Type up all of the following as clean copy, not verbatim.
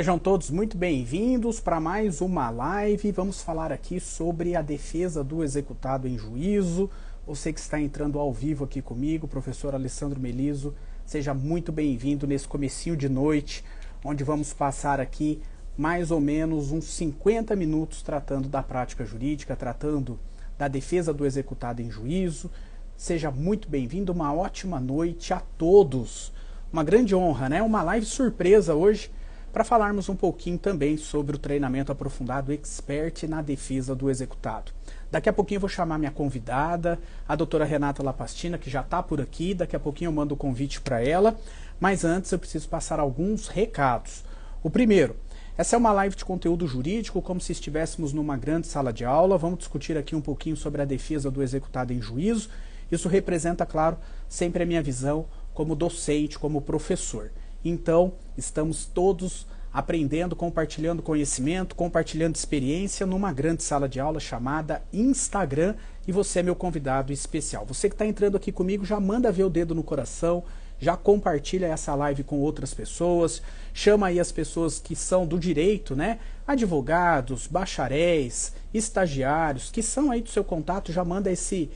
Sejam todos muito bem-vindos para mais uma live. Vamos falar aqui sobre a defesa do executado em juízo. Você que está entrando ao vivo aqui comigo, professor Alessandro Meliso, seja muito bem-vindo nesse comecinho de noite, onde vamos passar aqui mais ou menos uns 50 minutos tratando da prática jurídica, tratando da defesa do executado em juízo. Seja muito bem-vindo, uma ótima noite a todos. Uma grande honra, né? Uma live surpresa hoje, para falarmos um pouquinho também sobre o treinamento aprofundado Expert na defesa do executado. Daqui a pouquinho eu vou chamar minha convidada, a doutora Renata Lapastina, que já está por aqui. Daqui a pouquinho eu mando o convite para ela, mas antes eu preciso passar alguns recados. O primeiro, essa é uma live de conteúdo jurídico, como se estivéssemos numa grande sala de aula. Vamos discutir aqui um pouquinho sobre a defesa do executado em juízo. Isso representa, claro, sempre a minha visão como docente, como professor. Então, estamos todos aprendendo, compartilhando conhecimento, compartilhando experiência numa grande sala de aula chamada Instagram, e você é meu convidado especial. Você que está entrando aqui comigo, já manda ver o dedo no coração, já compartilha essa live com outras pessoas, chama aí as pessoas que são do direito, né? Advogados, bacharéis, estagiários, que são aí do seu contato, já manda esse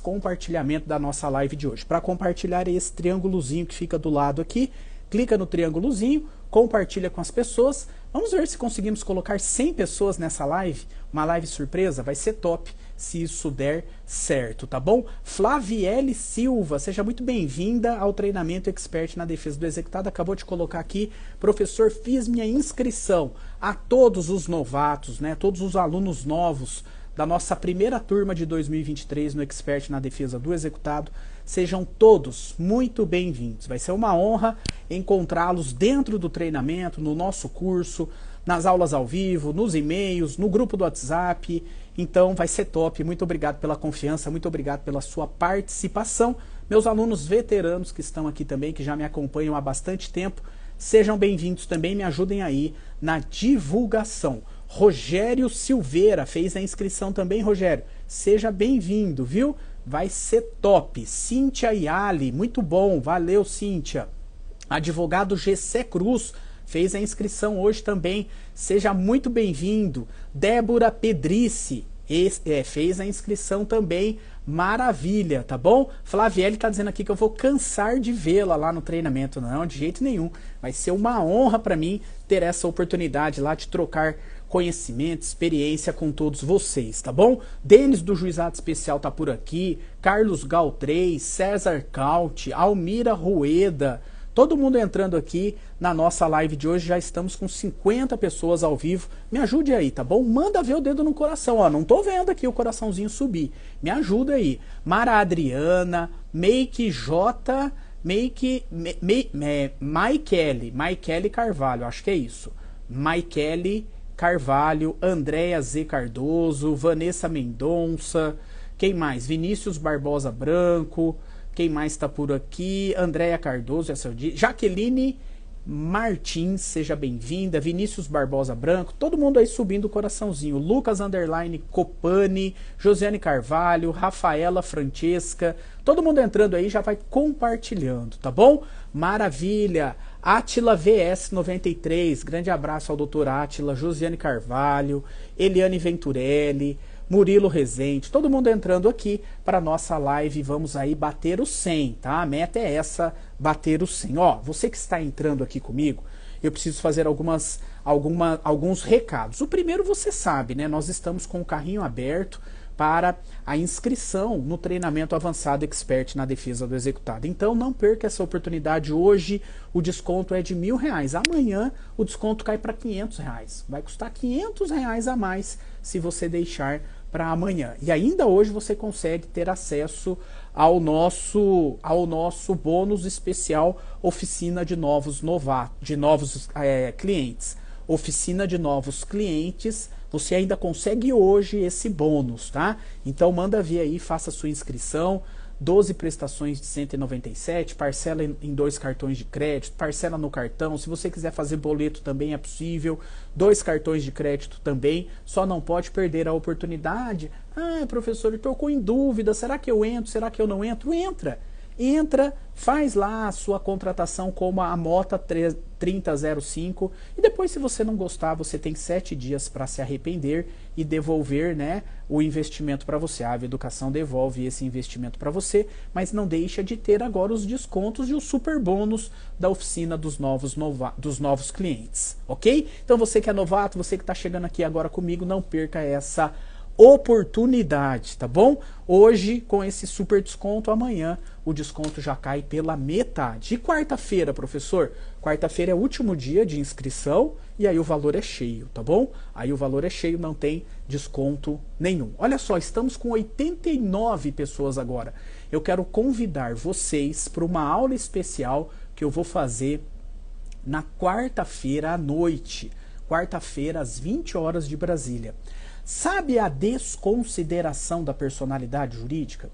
compartilhamento da nossa live de hoje. Para compartilhar, é esse triângulozinho que fica do lado aqui. Clica no triângulozinho, compartilha com as pessoas. Vamos ver se conseguimos colocar 100 pessoas nessa live. Uma live surpresa, vai ser top se isso der certo, tá bom? Flaviele Silva, seja muito bem-vinda ao treinamento Expert na defesa do executado. Acabou de colocar aqui, professor, fiz minha inscrição. A todos os novatos, né? Todos os alunos novos da nossa primeira turma de 2023 no Expert na defesa do executado. Sejam todos muito bem-vindos. Vai ser uma honra encontrá-los dentro do treinamento, no nosso curso, nas aulas ao vivo, nos e-mails, no grupo do WhatsApp. Então vai ser top. Muito obrigado pela confiança, muito obrigado pela sua participação. Meus alunos veteranos que estão aqui também, que já me acompanham há bastante tempo, sejam bem-vindos também, me ajudem aí na divulgação. Rogério Silveira fez a inscrição também, Rogério. Seja bem-vindo, viu? Vai ser top. Cíntia Iali, muito bom, valeu, Cíntia. Advogado Gessé Cruz fez a inscrição hoje também. Seja muito bem-vindo. Débora Pedrice fez a inscrição também. Maravilha, tá bom? Flaviele tá dizendo aqui que eu vou cansar de vê-la lá no treinamento. Não, de jeito nenhum. Vai ser uma honra para mim ter essa oportunidade lá de trocar conhecimento, experiência com todos vocês, tá bom? Denis do Juizado Especial tá por aqui, Carlos Gal 3, César Caute, Almira Rueda, todo mundo entrando aqui na nossa live de hoje. Já estamos com 50 pessoas ao vivo. Me ajude aí, tá bom? Manda ver o dedo no coração, ó, não tô vendo aqui o coraçãozinho subir. Me ajuda aí. Mara Adriana, Make J, Maikele Carvalho, acho que é isso. Maikele Carvalho, Andréa Z Cardoso, Vanessa Mendonça, quem mais? Vinícius Barbosa Branco, quem mais está por aqui? Andréa Cardoso, essa eu disse. Jaqueline Martins, seja bem-vinda. Vinícius Barbosa Branco, todo mundo aí subindo o coraçãozinho. Lucas Underline Copani, Josiane Carvalho, Rafaela Francesca, todo mundo entrando aí, já vai compartilhando, tá bom? Maravilha! Átila VS 93, grande abraço ao doutor Átila, Josiane Carvalho, Eliane Venturelli, Murilo Rezende, todo mundo entrando aqui para nossa live. Vamos aí bater o 100, tá? A meta é essa, bater o 100. Ó, você que está entrando aqui comigo, eu preciso fazer alguns recados. O primeiro você sabe, né? Nós estamos com o carrinho aberto para a inscrição no treinamento avançado Expert na defesa do executado. Então não perca essa oportunidade hoje. O desconto é de R$1.000. Amanhã o desconto cai para R$500. Vai custar R$500 a mais se você deixar para amanhã. E ainda hoje você consegue ter acesso ao nosso bônus especial, oficina de novos clientes. Oficina de novos clientes. Você ainda consegue hoje esse bônus, tá? Então manda ver aí, faça sua inscrição. 12 prestações de 197, parcela em 2 cartões de crédito, parcela no cartão. Se você quiser fazer boleto também é possível, 2 cartões de crédito também. Só não pode perder a oportunidade. Ah, professor, eu estou em dúvida, será que eu entro, será que eu não entro? Entra! entra, faz lá a sua contratação como a Mota 3005 e depois, se você não gostar, você tem 7 dias para se arrepender e devolver, né, o investimento para você. A Ave Educação devolve esse investimento para você, mas não deixa de ter agora os descontos e o super bônus da oficina dos novos clientes, ok? Então você que é novato, você que está chegando aqui agora comigo, não perca essa oportunidade, tá bom? Hoje, com esse super desconto, amanhã o desconto já cai pela metade. E quarta-feira, professor? Quarta-feira é o último dia de inscrição e aí o valor é cheio, tá bom? Aí o valor é cheio, não tem desconto nenhum. Olha só, estamos com 89 pessoas agora. Eu quero convidar vocês para uma aula especial que eu vou fazer na quarta-feira à noite. Quarta-feira, às 20 horas de Brasília. Sabe a desconsideração da personalidade jurídica?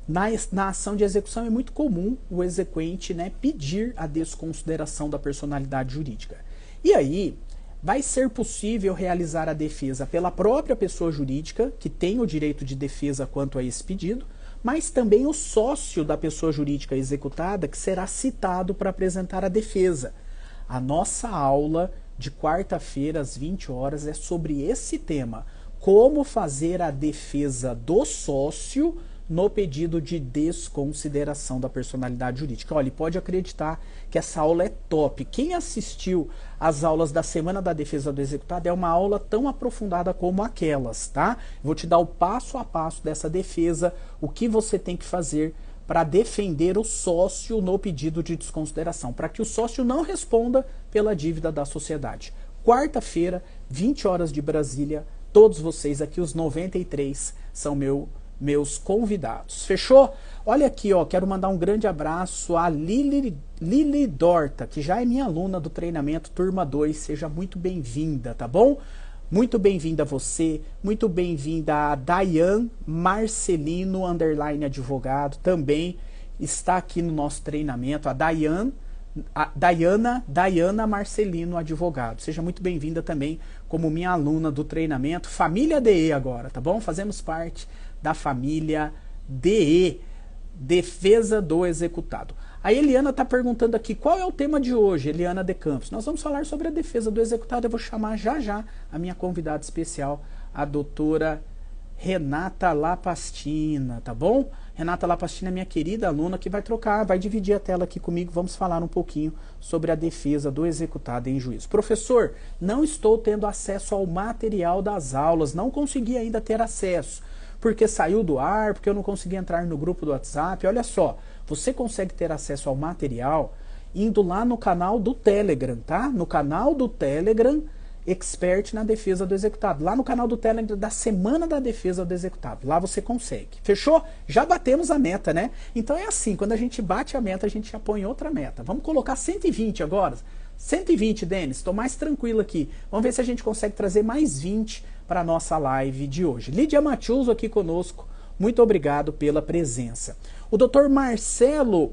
Na ação de execução é muito comum o exequente, né, pedir a desconsideração da personalidade jurídica. E aí, vai ser possível realizar a defesa pela própria pessoa jurídica, que tem o direito de defesa quanto a esse pedido, mas também o sócio da pessoa jurídica executada, que será citado para apresentar a defesa. A nossa aula de quarta-feira, às 20 horas, é sobre esse tema. Como fazer a defesa do sócio no pedido de desconsideração da personalidade jurídica. Olha, pode acreditar que essa aula é top. Quem assistiu às aulas da Semana da Defesa do Executado é uma aula tão aprofundada como aquelas, tá? Vou te dar o passo a passo dessa defesa, o que você tem que fazer para defender o sócio no pedido de desconsideração, para que o sócio não responda pela dívida da sociedade. Quarta-feira, 20 horas de Brasília, todos vocês aqui, os 93, são meus convidados. Fechou? Olha aqui, ó, quero mandar um grande abraço a Lili Dorta, que já é minha aluna do treinamento Turma 2. Seja muito bem-vinda, tá bom? Muito bem-vinda a você, muito bem-vinda a Dayan Marcelino, _ advogado, também está aqui no nosso treinamento, a Dayana Marcelino, advogado. Seja muito bem-vinda também como minha aluna do treinamento, família DE agora, tá bom? Fazemos parte da família DE, Defesa do Executado. A Eliana está perguntando aqui, qual é o tema de hoje, Eliana de Campos? Nós vamos falar sobre a defesa do executado. Eu vou chamar já a minha convidada especial, a doutora Renata Lapastina, tá bom? Renata Lapastina é minha querida aluna que vai dividir a tela aqui comigo. Vamos falar um pouquinho sobre a defesa do executado em juízo. Professor, não estou tendo acesso ao material das aulas, não consegui ainda ter acesso, porque saiu do ar, porque eu não consegui entrar no grupo do WhatsApp. Olha só, você consegue ter acesso ao material indo lá no canal do Telegram, tá? No canal do Telegram, Expert na Defesa do Executado. Lá no canal do Telegram da Semana da Defesa do Executado. Lá você consegue. Fechou? Já batemos a meta, né? Então é assim, quando a gente bate a meta, a gente já põe outra meta. Vamos colocar 120 agora? 120, Denis. Estou mais tranquilo aqui. Vamos ver se a gente consegue trazer mais 20 para a nossa live de hoje. Lídia Matiuso aqui conosco. Muito obrigado pela presença. O Dr. Marcelo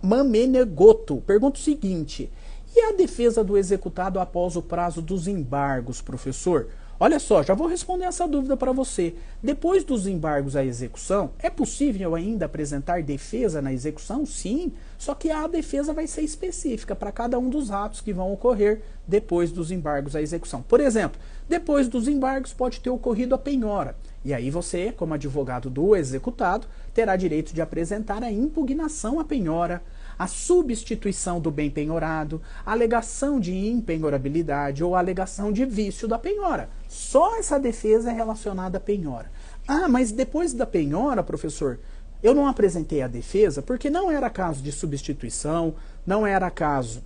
Mamenegoto pergunta o seguinte: e a defesa do executado após o prazo dos embargos, professor? Olha só, já vou responder essa dúvida para você. Depois dos embargos à execução, é possível ainda apresentar defesa na execução? Sim, só que a defesa vai ser específica para cada um dos atos que vão ocorrer depois dos embargos à execução. Por exemplo, depois dos embargos pode ter ocorrido a penhora. E aí você, como advogado do executado, terá direito de apresentar a impugnação à penhora, a substituição do bem penhorado, a alegação de impenhorabilidade ou a alegação de vício da penhora. Só essa defesa é relacionada à penhora. Ah, mas depois da penhora, professor, eu não apresentei a defesa porque não era caso de substituição, não era caso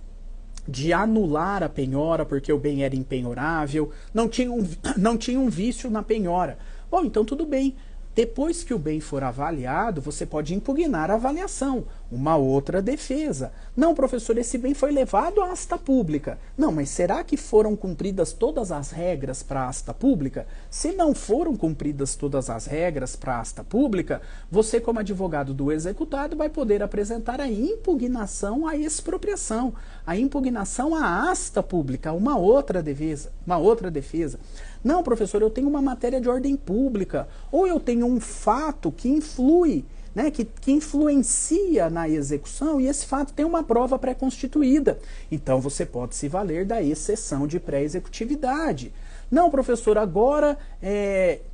de anular a penhora porque o bem era impenhorável, não tinha um vício na penhora. Bom, então tudo bem. Depois que o bem for avaliado, você pode impugnar a avaliação, uma outra defesa. Não, professor, esse bem foi levado à asta pública. Não, mas será que foram cumpridas todas as regras para a asta pública? Se não foram cumpridas todas as regras para a asta pública, você, como advogado do executado, vai poder apresentar a impugnação à expropriação, a impugnação à asta pública, uma outra defesa. Não, professor, eu tenho uma matéria de ordem pública, ou eu tenho um fato que influi né, que influencia na execução, e esse fato tem uma prova pré-constituída. Então você pode se valer da exceção de pré-executividade. Não, professor, agora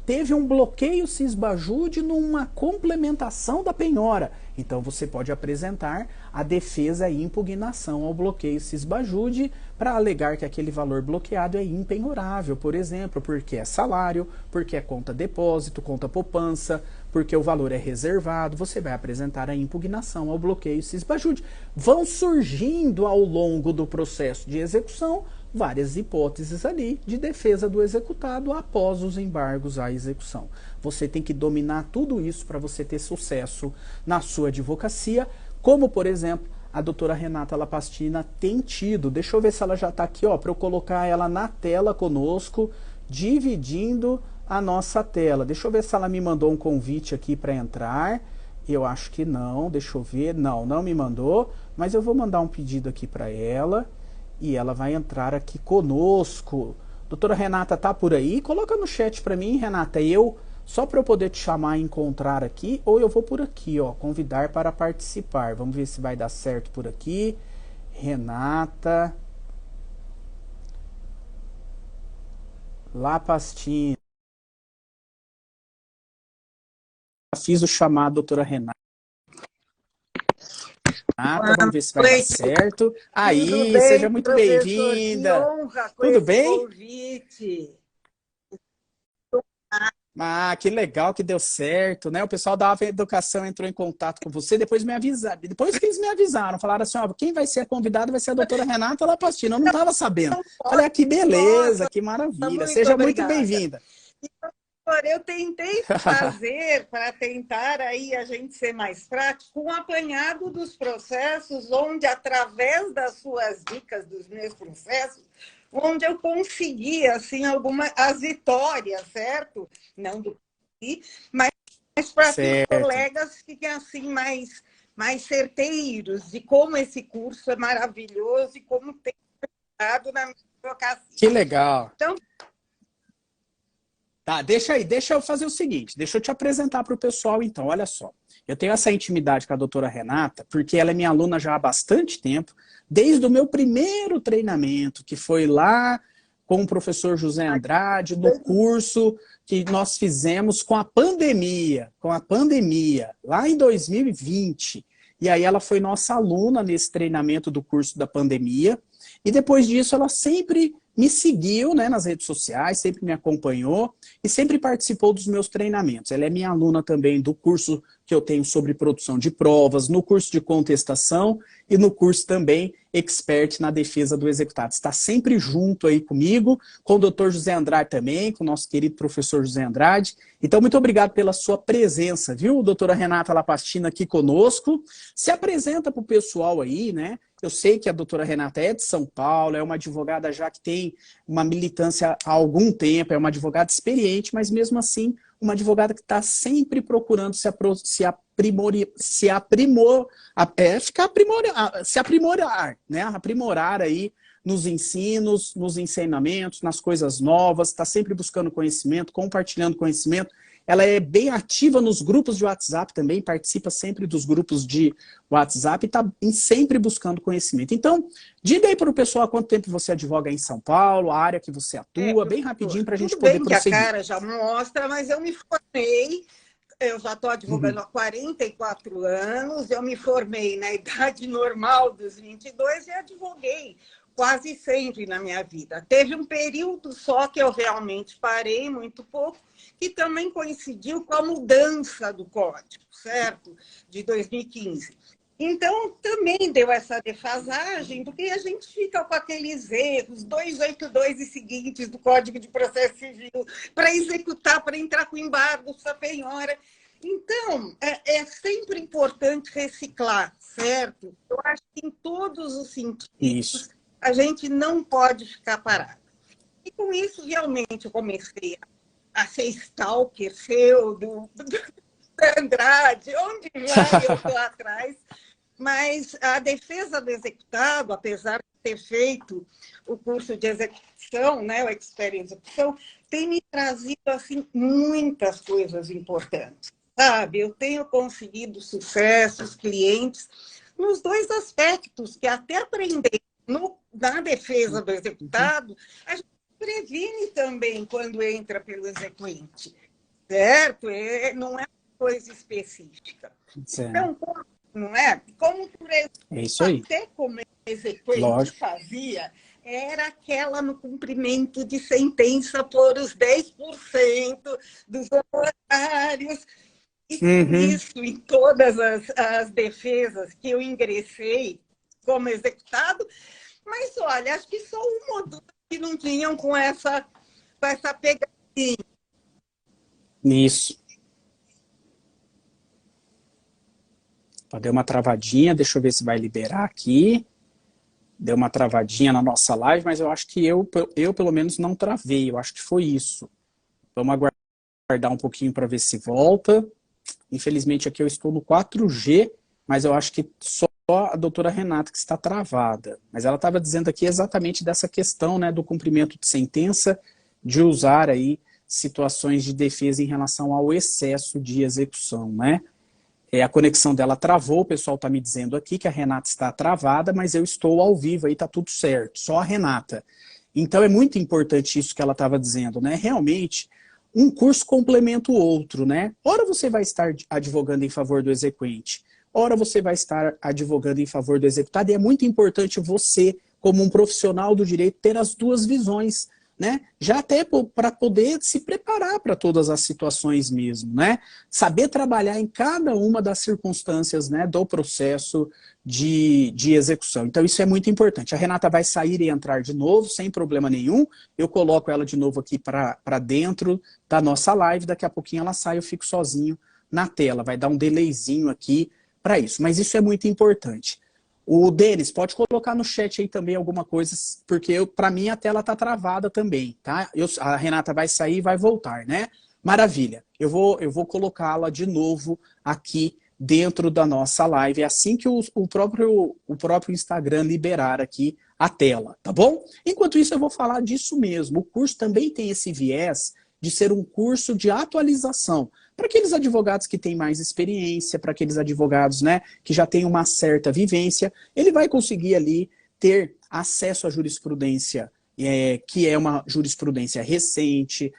teve um bloqueio cisbajude numa complementação da penhora. Então você pode apresentar a defesa e impugnação ao bloqueio cisbajude para alegar que aquele valor bloqueado é impenhorável, por exemplo, porque é salário, porque é conta depósito, conta poupança, porque o valor é reservado. Você vai apresentar a impugnação ao bloqueio cisbajude. Vão surgindo ao longo do processo de execução várias hipóteses ali de defesa do executado após os embargos à execução. Você tem que dominar tudo isso para você ter sucesso na sua advocacia, como, por exemplo, a doutora Renata Lapastina tem tido. Deixa eu ver se ela já está aqui, ó, para eu colocar ela na tela conosco, dividindo a nossa tela. Deixa eu ver se ela me mandou um convite aqui para entrar. Eu acho que não, deixa eu ver. Não, não me mandou, mas eu vou mandar um pedido aqui para ela. E ela vai entrar aqui conosco. Doutora Renata tá por aí? Coloca no chat para mim, Renata, só para eu poder te chamar e encontrar aqui, ou eu vou por aqui, ó, convidar para participar. Vamos ver se vai dar certo por aqui. Renata Lapastina. Fiz o chamado, doutora Renata. Vamos ver se vai dar certo. Aí, bem, seja muito professor, bem-vinda. que honra com Tudo esse bem? convite. Ah, que legal que deu certo, né? O pessoal da Ava Educação entrou em contato com você, depois me avisaram. Depois que eles me avisaram, falaram assim, ó, quem vai ser a convidada vai ser a doutora Renata Lapastina. Eu não estava sabendo. Falei, ah, que beleza, que maravilha. Seja muito bem-vinda. Eu tentei fazer, para tentar aí a gente ser mais prático, um apanhado dos processos, onde, através das suas dicas dos meus processos, onde eu consegui, assim, as vitórias, certo? Não do mas para ter colegas que fiquem, assim, mais certeiros de como esse curso é maravilhoso e como tem dado na minha advocacia. Que legal. Então, tá, deixa eu fazer o seguinte, deixa eu te apresentar para o pessoal então, olha só. Eu tenho essa intimidade com a doutora Renata, porque ela é minha aluna já há bastante tempo, desde o meu primeiro treinamento, que foi lá com o professor José Andrade, no curso que nós fizemos com a pandemia, lá em 2020. E aí ela foi nossa aluna nesse treinamento do curso da pandemia, e depois disso ela sempre me seguiu, né, nas redes sociais, sempre me acompanhou e sempre participou dos meus treinamentos. Ela é minha aluna também do curso que eu tenho sobre produção de provas, no curso de contestação e no curso também Expert na defesa do executado. Está sempre junto aí comigo, com o doutor José Andrade também, com o nosso querido professor José Andrade. Então, muito obrigado pela sua presença, viu, doutora Renata Lapastina aqui conosco. Se apresenta para o pessoal aí, né? Eu sei que a doutora Renata é de São Paulo, é uma advogada já que tem uma militância há algum tempo, é uma advogada experiente, mas mesmo assim, uma advogada que está sempre procurando se aprimorar, né? Aprimorar aí nos ensinos, nos ensinamentos, nas coisas novas, está sempre buscando conhecimento, compartilhando conhecimento. Ela é bem ativa nos grupos de WhatsApp também, participa sempre dos grupos de WhatsApp e está sempre buscando conhecimento. Então, diga aí para o pessoal há quanto tempo você advoga em São Paulo, a área que você atua, bem rapidinho para a gente poder prosseguir. Tudo bem que a cara já mostra, mas eu me formei, eu já estou advogando há 44 anos, eu me formei na idade normal dos 22 e advoguei quase sempre na minha vida. Teve um período só que eu realmente parei, muito pouco, que também coincidiu com a mudança do código, certo? De 2015. Então, também deu essa defasagem, porque a gente fica com aqueles erros, 282 e seguintes do Código de Processo Civil, para executar, para entrar com embargo, essa penhora. Então, é sempre importante reciclar, certo? Eu acho que em todos os sentidos, Isso. A gente não pode ficar parado. E com isso, realmente, eu comecei a ser stalker seu, do Andrade, onde vai eu estou atrás. Mas a defesa do executado, apesar de ter feito o curso de execução, né, o Expert em Execução, tem me trazido assim, muitas coisas importantes. sabe? Eu tenho conseguido sucessos, clientes, nos dois aspectos, que até aprender na defesa do executado, a gente previne também quando entra pelo exequente, certo? Não é uma coisa específica. Então, não é? Como, por exemplo, é isso aí. até como exequente fazia, era aquela no cumprimento de sentença por os 10% dos honorários. E com isso, em todas as defesas que eu ingressei como executado, mas olha, acho que só uma ou duas que não tinham com essa pegadinha. Isso. Deu uma travadinha, deixa eu ver se vai liberar aqui. Deu uma travadinha na nossa live, mas eu acho que eu pelo menos não travei, eu acho que foi isso. Vamos aguardar um pouquinho para ver se volta. Infelizmente aqui eu estou no 4G, mas eu acho que só a doutora Renata que está travada. Mas ela estava dizendo aqui exatamente dessa questão, né, do cumprimento de sentença, de usar aí situações de defesa em relação ao excesso de execução, né? A conexão dela travou, o pessoal está me dizendo aqui que a Renata está travada, mas eu estou ao vivo, aí está tudo certo, só a Renata. Então é muito importante isso que ela estava dizendo, né? Realmente, um curso complementa o outro, né? Ora você vai estar advogando em favor do exequente, ora você vai estar advogando em favor do executado, e é muito importante você, como um profissional do direito, ter as duas visões, né? Já até para poder se preparar para todas as situações mesmo, né? Saber trabalhar em cada uma das circunstâncias, né, do processo de execução. Então isso é muito importante. A Renata vai sair e entrar de novo, sem problema nenhum. Eu coloco ela de novo aqui para dentro da nossa live, daqui a pouquinho ela sai, eu fico sozinho na tela. Vai dar um delayzinho aqui para isso, mas isso é muito importante. O Denis, pode colocar no chat aí também alguma coisa, porque para mim a tela está travada também, tá? A Renata vai sair e vai voltar, né? Maravilha. Eu vou colocá-la de novo aqui dentro da nossa live, assim que o próprio Instagram liberar aqui a tela, tá bom? Enquanto isso, eu vou falar disso mesmo. O curso também tem esse viés de ser um curso de atualização. Para aqueles advogados que têm mais experiência, para aqueles advogados, né, que já têm uma certa vivência, ele vai conseguir ali ter acesso à jurisprudência, que é uma jurisprudência recente,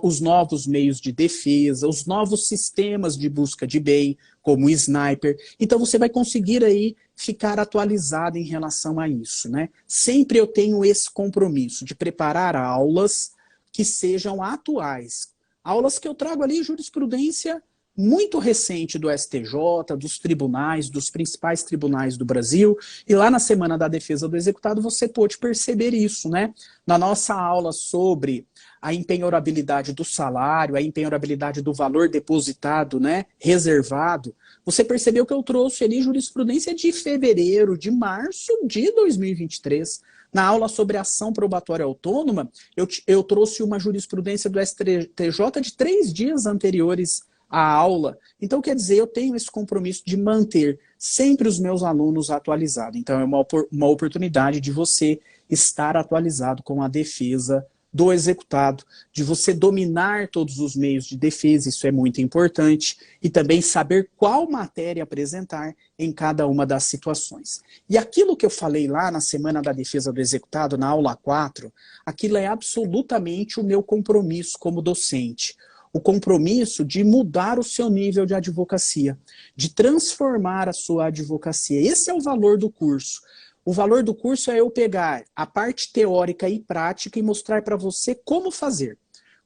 os novos meios de defesa, os novos sistemas de busca de bem, como o Sniper. Então você vai conseguir aí ficar atualizado em relação a isso, né? Sempre eu tenho esse compromisso de preparar aulas que sejam atuais. Aulas que eu trago ali jurisprudência muito recente do STJ, dos tribunais, dos principais tribunais do Brasil, e lá na Semana da Defesa do Executado você pôde perceber isso, né? Na nossa aula sobre a empenhorabilidade do salário, a empenhorabilidade do valor depositado, né, reservado, você percebeu que eu trouxe ali jurisprudência de fevereiro, de março de 2023. Na aula sobre ação probatória autônoma, eu trouxe uma jurisprudência do STJ de 3 dias anteriores à aula. Então, quer dizer, eu tenho esse compromisso de manter sempre os meus alunos atualizados. Então, é uma oportunidade de você estar atualizado com a defesa do executado, de você dominar todos os meios de defesa, isso é muito importante, e também saber qual matéria apresentar em cada uma das situações. E aquilo que eu falei lá na Semana da Defesa do Executado, na aula 4, aquilo é absolutamente o meu compromisso como docente. O compromisso de mudar o seu nível de advocacia, de transformar a sua advocacia. Esse é o valor do curso. O valor do curso é eu pegar a parte teórica e prática e mostrar para você como fazer.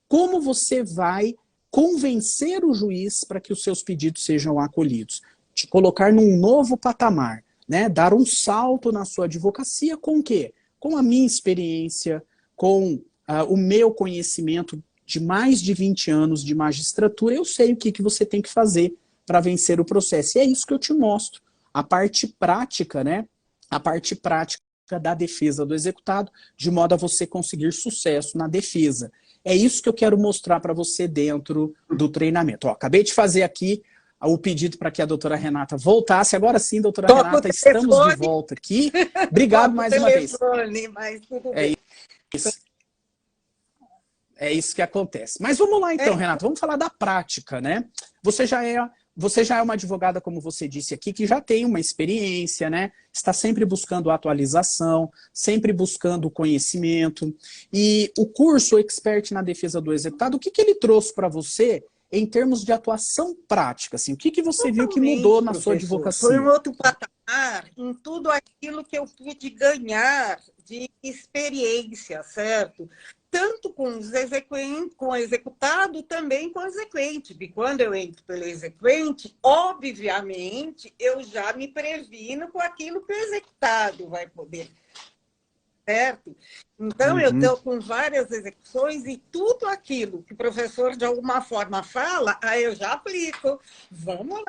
Como você vai convencer o juiz para que os seus pedidos sejam acolhidos. Te colocar num novo patamar, né? Dar um salto na sua advocacia com o quê? Com a minha experiência, com o meu conhecimento de mais de 20 anos de magistratura, eu sei o que você tem que fazer para vencer o processo. E é isso que eu te mostro. A parte prática, né? A parte prática da defesa do executado, de modo a você conseguir sucesso na defesa. É isso que eu quero mostrar para você dentro do treinamento. Ó, acabei de fazer aqui o pedido para que a doutora Renata voltasse. Agora sim, doutora Renata, estamos de volta aqui. Obrigado mais uma vez. Mas tudo bem. Isso. É isso que acontece. Mas vamos lá então, Renata, vamos falar da prática, né? Você já é uma advogada, como você disse aqui, que já tem uma experiência, né? Está sempre buscando atualização, sempre buscando conhecimento. E o curso Expert na Defesa do Executado, o que ele trouxe para você em termos de atuação prática? Assim, o que você viu que mudou na sua advocacia? Foi um outro patamar em tudo aquilo que eu pude ganhar de experiência, certo? Tanto com o executado, também com o exequente. E quando eu entro pelo exequente, obviamente, eu já me previno com aquilo que o executado vai poder, certo? Então, eu estou com várias execuções e tudo aquilo que o professor, de alguma forma, fala, aí eu já aplico. Vamos lá.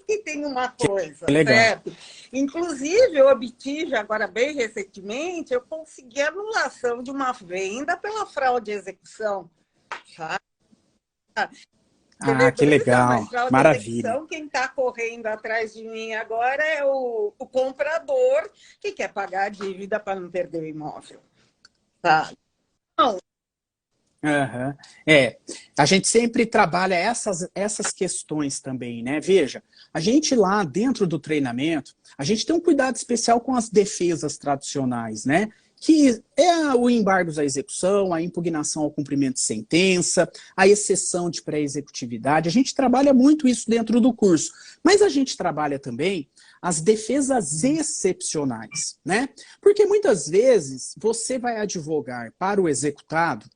Que tem uma coisa, certo? Inclusive, eu obtive, agora bem recentemente, eu consegui a anulação de uma venda pela fraude de execução. Sabe? Que legal, maravilha. Execução, quem está correndo atrás de mim agora é o comprador que quer pagar a dívida para não perder o imóvel. Sabe? Não. A gente sempre trabalha essas questões também, né? Veja, a gente lá dentro do treinamento, a gente tem um cuidado especial com as defesas tradicionais, né? Que é o embargos à execução, a impugnação ao cumprimento de sentença, a exceção de pré-executividade. A gente trabalha muito isso dentro do curso, mas a gente trabalha também as defesas excepcionais, né? Porque muitas vezes você vai advogar para o executado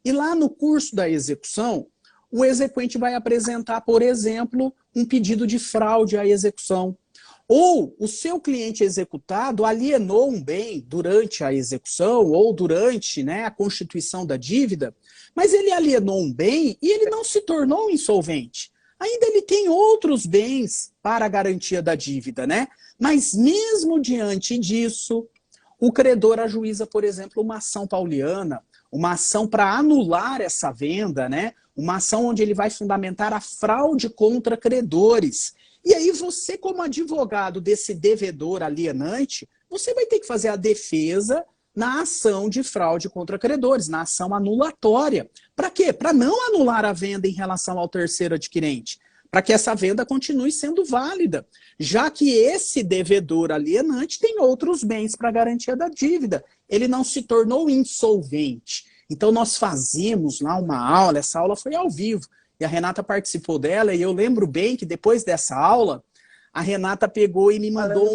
e lá no curso da execução, o exequente vai apresentar, por exemplo, um pedido de fraude à execução. Ou o seu cliente executado alienou um bem durante a execução ou durante, né, a constituição da dívida, mas ele alienou um bem e ele não se tornou insolvente. Ainda ele tem outros bens para a garantia da dívida, né? Mas mesmo diante disso, o credor ajuiza, por exemplo, uma ação pauliana, uma ação para anular essa venda, né? Uma ação onde ele vai fundamentar a fraude contra credores. E aí você, como advogado desse devedor alienante, você vai ter que fazer a defesa na ação de fraude contra credores, na ação anulatória. Para quê? Para não anular a venda em relação ao terceiro adquirente, para que essa venda continue sendo válida, já que esse devedor alienante tem outros bens para garantia da dívida. Ele não se tornou insolvente. Então nós fazemos lá uma aula, essa aula foi ao vivo, e a Renata participou dela, e eu lembro bem que depois dessa aula, a Renata pegou e me mandou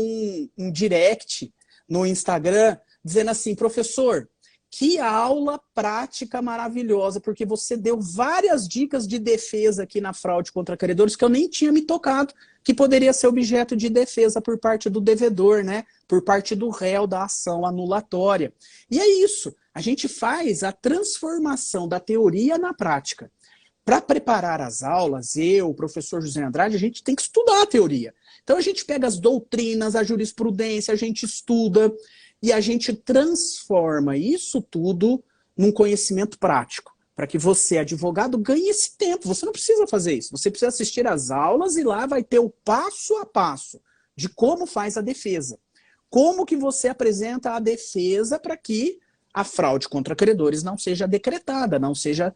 um direct no Instagram, dizendo assim, professor, que aula prática maravilhosa, porque você deu várias dicas de defesa aqui na fraude contra credores que eu nem tinha me tocado, que poderia ser objeto de defesa por parte do devedor, né? Por parte do réu da ação anulatória. E é isso, a gente faz a transformação da teoria na prática. Para preparar as aulas, eu, o professor José Andrade, a gente tem que estudar a teoria. Então a gente pega as doutrinas, a jurisprudência, a gente estuda e a gente transforma isso tudo num conhecimento prático, para que você, advogado, ganhe esse tempo. Você não precisa fazer isso, você precisa assistir às aulas e lá vai ter o passo a passo de como faz a defesa. Como que você apresenta a defesa para que a fraude contra credores não seja decretada, não seja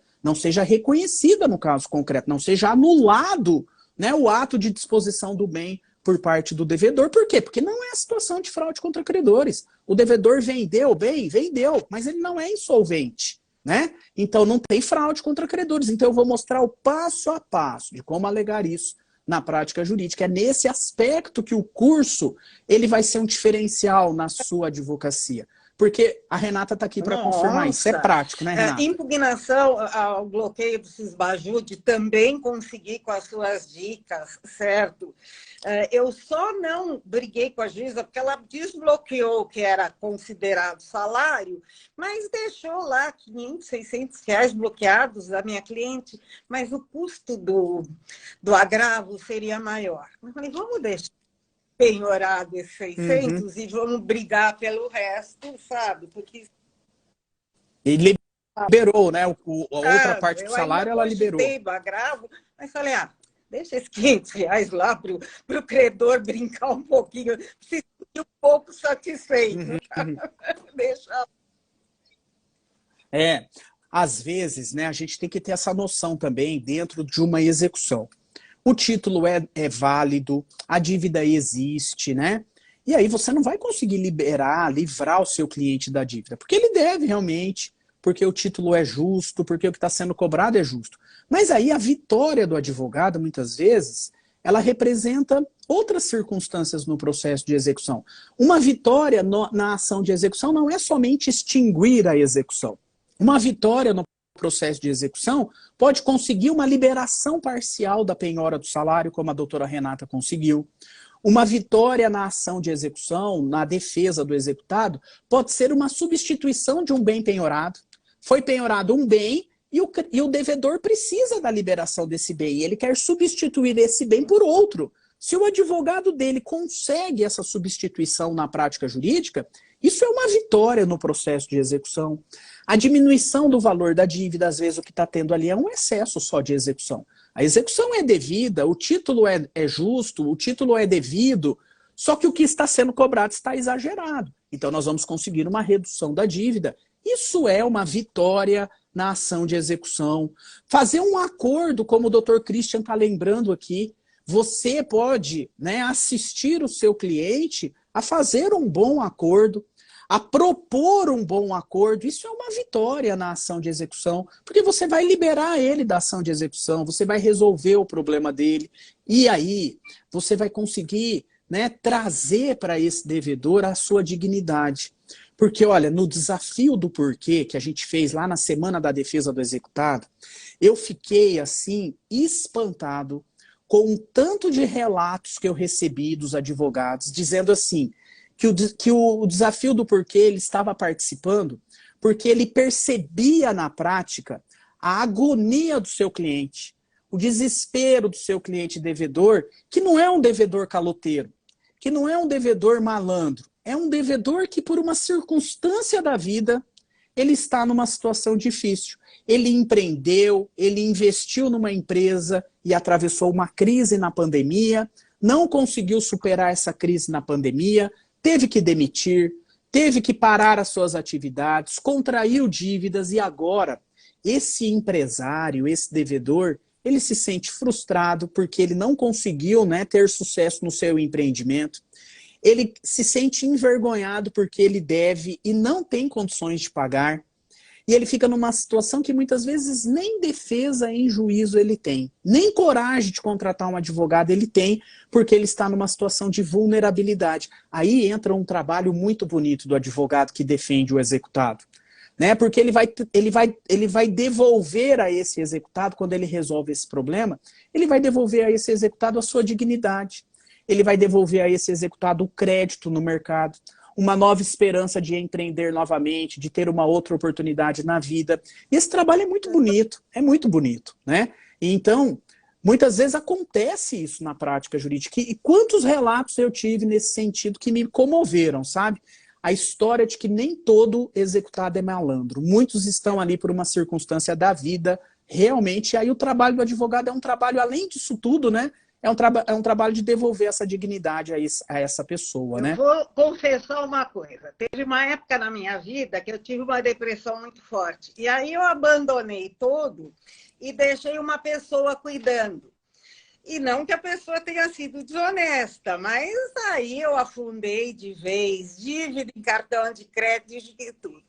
reconhecida no caso concreto, não seja anulado, né, o ato de disposição do bem por parte do devedor. Por quê? Porque não é a situação de fraude contra credores. O devedor vendeu o bem? Vendeu, mas ele não é insolvente, né? Então não tem fraude contra credores. Então eu vou mostrar o passo a passo de como alegar isso na prática jurídica. É nesse aspecto que o curso ele vai ser um diferencial na sua advocacia. Porque a Renata está aqui para confirmar isso. É prático, né, Renata? Impugnação ao bloqueio do Sisbajude também consegui com as suas dicas, certo? Eu só não briguei com a juíza porque ela desbloqueou o que era considerado salário, mas deixou lá 500, 600 reais bloqueados da minha cliente, mas o custo do agravo seria maior. Eu falei, vamos deixar penhorado esses 600 e vamos brigar pelo resto, sabe? Porque... Ele liberou, né? A outra parte do salário, ela liberou. Eu agravo, mas falei, deixa esses 500 reais lá para o credor brincar um pouquinho, se sentir um pouco satisfeito. Deixa. às vezes, né, a gente tem que ter essa noção também dentro de uma execução. O título é válido, a dívida existe, né? E aí você não vai conseguir livrar o seu cliente da dívida, porque ele deve realmente, porque o título é justo, porque o que está sendo cobrado é justo. Mas aí a vitória do advogado, muitas vezes, ela representa outras circunstâncias no processo de execução. Uma vitória na ação de execução não é somente extinguir a execução. Uma vitória no processo de execução pode conseguir uma liberação parcial da penhora do salário, como a doutora Renata conseguiu. Uma vitória na ação de execução, na defesa do executado, pode ser uma substituição de um bem penhorado. Foi penhorado um bem e o devedor precisa da liberação desse bem. Ele quer substituir esse bem por outro. Se o advogado dele consegue essa substituição na prática jurídica, isso é uma vitória no processo de execução. A diminuição do valor da dívida, às vezes o que está tendo ali é um excesso só de execução. A execução é devida, o título é justo, o título é devido, só que o que está sendo cobrado está exagerado. Então nós vamos conseguir uma redução da dívida. Isso é uma vitória na ação de execução. Fazer um acordo, como o Dr. Christian está lembrando aqui, você pode, né, assistir o seu cliente a fazer um bom acordo, a propor um bom acordo. Isso é uma vitória na ação de execução, porque você vai liberar ele da ação de execução, você vai resolver o problema dele, e aí você vai conseguir, né, trazer para esse devedor a sua dignidade. Porque, olha, no desafio do porquê que a gente fez lá na Semana da Defesa do Executado, eu fiquei, assim, espantado com o tanto de relatos que eu recebi dos advogados, dizendo assim, que o desafio do porquê ele estava participando, porque ele percebia na prática a agonia do seu cliente, o desespero do seu cliente devedor, que não é um devedor caloteiro, que não é um devedor malandro, é um devedor que por uma circunstância da vida, ele está numa situação difícil. Ele empreendeu, ele investiu numa empresa e atravessou uma crise na pandemia, não conseguiu superar essa crise na pandemia, teve que demitir, teve que parar as suas atividades, contraiu dívidas e agora esse empresário, esse devedor, ele se sente frustrado porque ele não conseguiu, né, ter sucesso no seu empreendimento. Ele se sente envergonhado porque ele deve e não tem condições de pagar. E ele fica numa situação que muitas vezes nem defesa em juízo ele tem. Nem coragem de contratar um advogado ele tem, porque ele está numa situação de vulnerabilidade. Aí entra um trabalho muito bonito do advogado que defende o executado. Né? Porque ele vai devolver a esse executado, quando ele resolve esse problema, ele vai devolver a esse executado a sua dignidade. Ele vai devolver a esse executado o crédito no mercado, uma nova esperança de empreender novamente, de ter uma outra oportunidade na vida. E esse trabalho é muito bonito, né? E então, muitas vezes acontece isso na prática jurídica. E quantos relatos eu tive nesse sentido que me comoveram, sabe? A história de que nem todo executado é malandro. Muitos estão ali por uma circunstância da vida, realmente. E aí o trabalho do advogado é um trabalho, além disso tudo, né? É um trabalho de devolver essa dignidade a essa pessoa, né? Eu vou confessar uma coisa. Teve uma época na minha vida que eu tive uma depressão muito forte. E aí eu abandonei tudo e deixei uma pessoa cuidando. E não que a pessoa tenha sido desonesta, mas aí eu afundei de vez, dívida em cartão de crédito e tudo.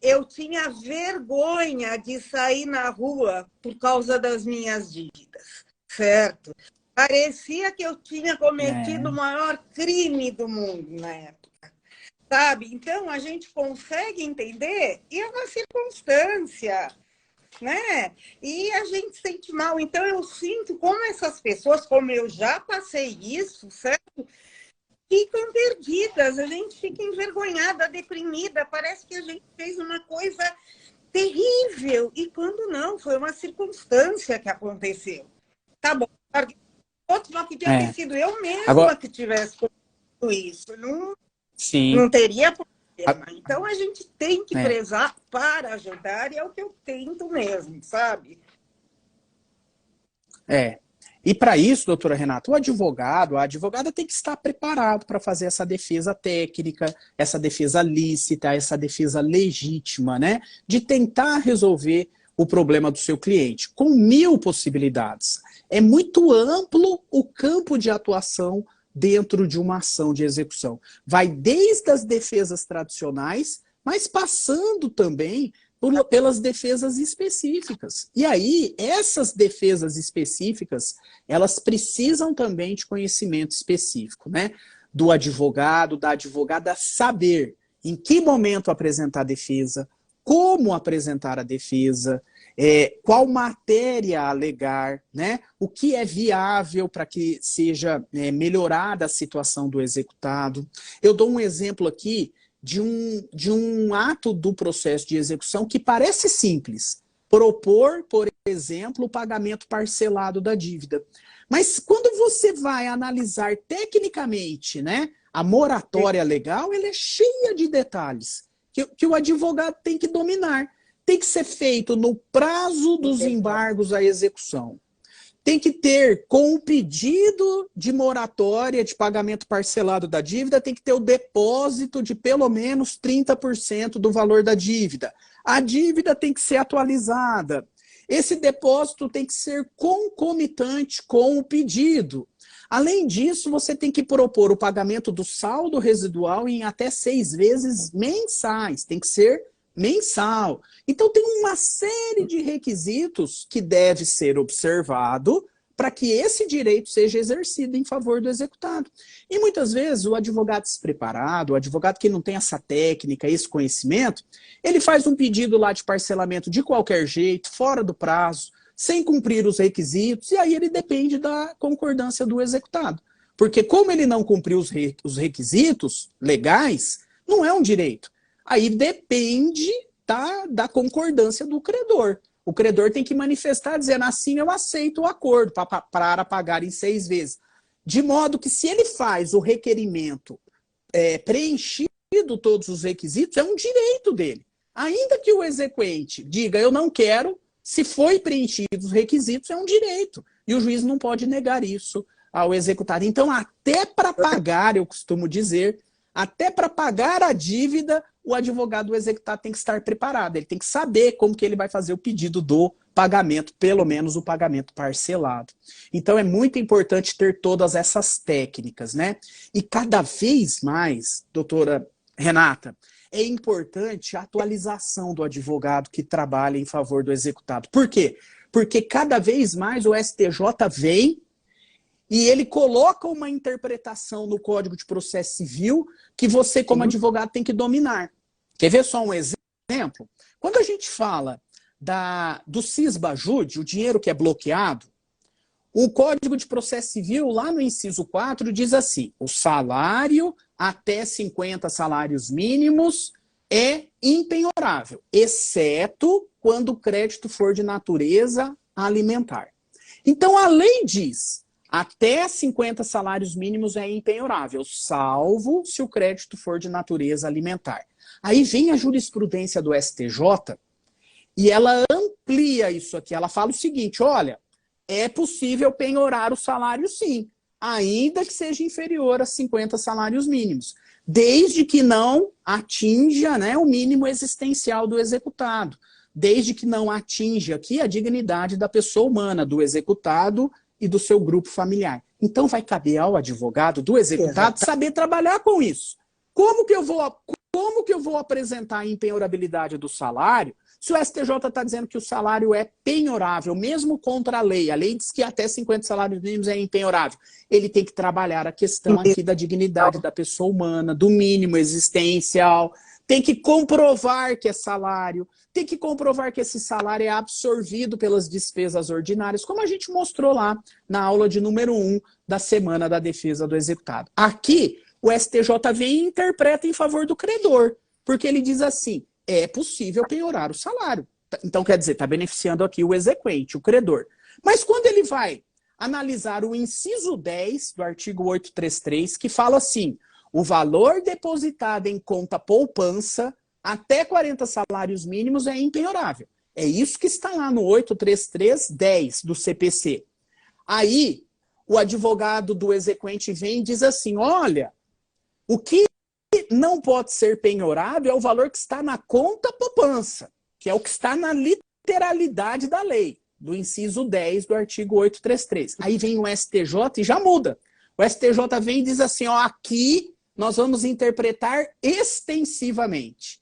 Eu tinha vergonha de sair na rua por causa das minhas dívidas, certo? Parecia que eu tinha cometido o maior crime do mundo na época, sabe? Então, a gente consegue entender, e é uma circunstância, né? E a gente sente mal. Então, eu sinto como essas pessoas, como eu já passei isso, certo? Ficam perdidas, a gente fica envergonhada, deprimida, parece que a gente fez uma coisa terrível. E quando não, foi uma circunstância que aconteceu. Tá bom, outro não podia ter sido eu mesma agora, que tivesse feito isso. Não teria problema. Então, a gente tem que prezar para ajudar, e é o que eu tento mesmo, sabe? E para isso, doutora Renata, o advogado, a advogada tem que estar preparado para fazer essa defesa técnica, essa defesa lícita, essa defesa legítima, né? De tentar resolver o problema do seu cliente, com 1000 possibilidades. É muito amplo o campo de atuação dentro de uma ação de execução. Vai desde as defesas tradicionais, mas passando também pelas defesas específicas. E aí, essas defesas específicas, elas precisam também de conhecimento específico, né? Do advogado, da advogada saber em que momento apresentar a defesa, como apresentar a defesa, qual matéria alegar, né? O que é viável para que seja melhorada a situação do executado. Eu dou um exemplo aqui de um ato do processo de execução que parece simples. Propor, por exemplo, o pagamento parcelado da dívida. Mas quando você vai analisar tecnicamente, né, a moratória legal, ela é cheia de detalhes que o advogado tem que dominar. Tem que ser feito no prazo dos embargos à execução. Tem que ter, com o pedido de moratória de pagamento parcelado da dívida, tem que ter o depósito de pelo menos 30% do valor da dívida. A dívida tem que ser atualizada. Esse depósito tem que ser concomitante com o pedido. Além disso, você tem que propor o pagamento do saldo residual em até 6 vezes mensais. Tem que ser mensal. Então tem uma série de requisitos que deve ser observado para que esse direito seja exercido em favor do executado. E muitas vezes o advogado despreparado, o advogado que não tem essa técnica, esse conhecimento, ele faz um pedido lá de parcelamento de qualquer jeito, fora do prazo, sem cumprir os requisitos, e aí ele depende da concordância do executado. Porque como ele não cumpriu os requisitos legais, não é um direito. Aí depende da concordância do credor. O credor tem que manifestar dizendo assim, eu aceito o acordo para pagar em 6 vezes. De modo que se ele faz o requerimento preenchido todos os requisitos, é um direito dele. Ainda que o exequente diga eu não quero, se foi preenchido os requisitos, é um direito. E o juiz não pode negar isso ao executado. Então, até para pagar, eu costumo dizer, até para pagar a dívida, o advogado, o executado tem que estar preparado. Ele tem que saber como que ele vai fazer o pedido do pagamento, pelo menos o pagamento parcelado. Então é muito importante ter todas essas técnicas, né? E cada vez mais, doutora Renata, é importante a atualização do advogado que trabalha em favor do executado. Por quê? Porque cada vez mais o STJ vem e ele coloca uma interpretação no Código de Processo Civil que você, como advogado, tem que dominar. Quer ver só um exemplo? Quando a gente fala do cisbajude, o dinheiro que é bloqueado, o Código de Processo Civil, lá no inciso 4, diz assim, o salário até 50 salários mínimos é impenhorável, exceto quando o crédito for de natureza alimentar. Então, a lei diz, até 50 salários mínimos é impenhorável, salvo se o crédito for de natureza alimentar. Aí vem a jurisprudência do STJ e ela amplia isso aqui. Ela fala o seguinte, olha, é possível penhorar o salário sim, ainda que seja inferior a 50 salários mínimos, desde que não atinja, né, o mínimo existencial do executado, desde que não atinja aqui a dignidade da pessoa humana, do executado e do seu grupo familiar. Então vai caber ao advogado do executado saber trabalhar com isso. Como que eu vou apresentar a impenhorabilidade do salário se o STJ está dizendo que o salário é penhorável, mesmo contra a lei diz que até 50 salários mínimos é impenhorável. Ele tem que trabalhar a questão aqui da dignidade da pessoa humana, do mínimo existencial, tem que comprovar que é salário, tem que comprovar que esse salário é absorvido pelas despesas ordinárias, como a gente mostrou lá na aula de número 1 da Semana da Defesa do Executado. Aqui, o STJ vem e interpreta em favor do credor, porque ele diz assim, é possível penhorar o salário. Então, quer dizer, está beneficiando aqui o exequente, o credor. Mas quando ele vai analisar o inciso 10 do artigo 833, que fala assim, o valor depositado em conta poupança até 40 salários mínimos é impenhorável. É isso que está lá no 833-10 do CPC. Aí, o advogado do exequente vem e diz assim, olha, o que não pode ser penhorado é o valor que está na conta poupança, que é o que está na literalidade da lei, do inciso 10 do artigo 833. Aí vem o STJ e já muda. O STJ vem e diz assim, ó, aqui nós vamos interpretar extensivamente.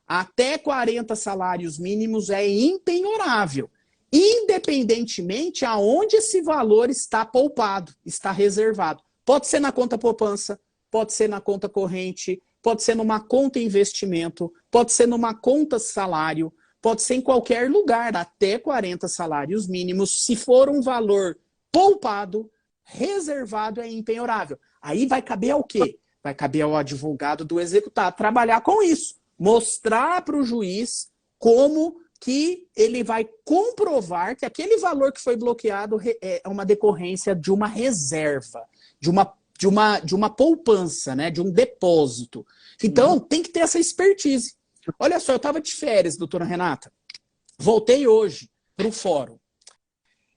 Até 40 salários mínimos é impenhorável, independentemente aonde esse valor está poupado, está reservado. Pode ser na conta poupança, pode ser na conta corrente, pode ser numa conta investimento, pode ser numa conta salário, pode ser em qualquer lugar, até 40 salários mínimos, se for um valor poupado, reservado, é impenhorável. Aí vai caber ao quê? Vai caber ao advogado do executado trabalhar com isso, mostrar para o juiz como que ele vai comprovar que aquele valor que foi bloqueado é uma decorrência de uma reserva, de uma poupança, né, de um depósito. Então, tem que ter essa expertise. Olha só, eu estava de férias, doutora Renata. Voltei hoje para o fórum.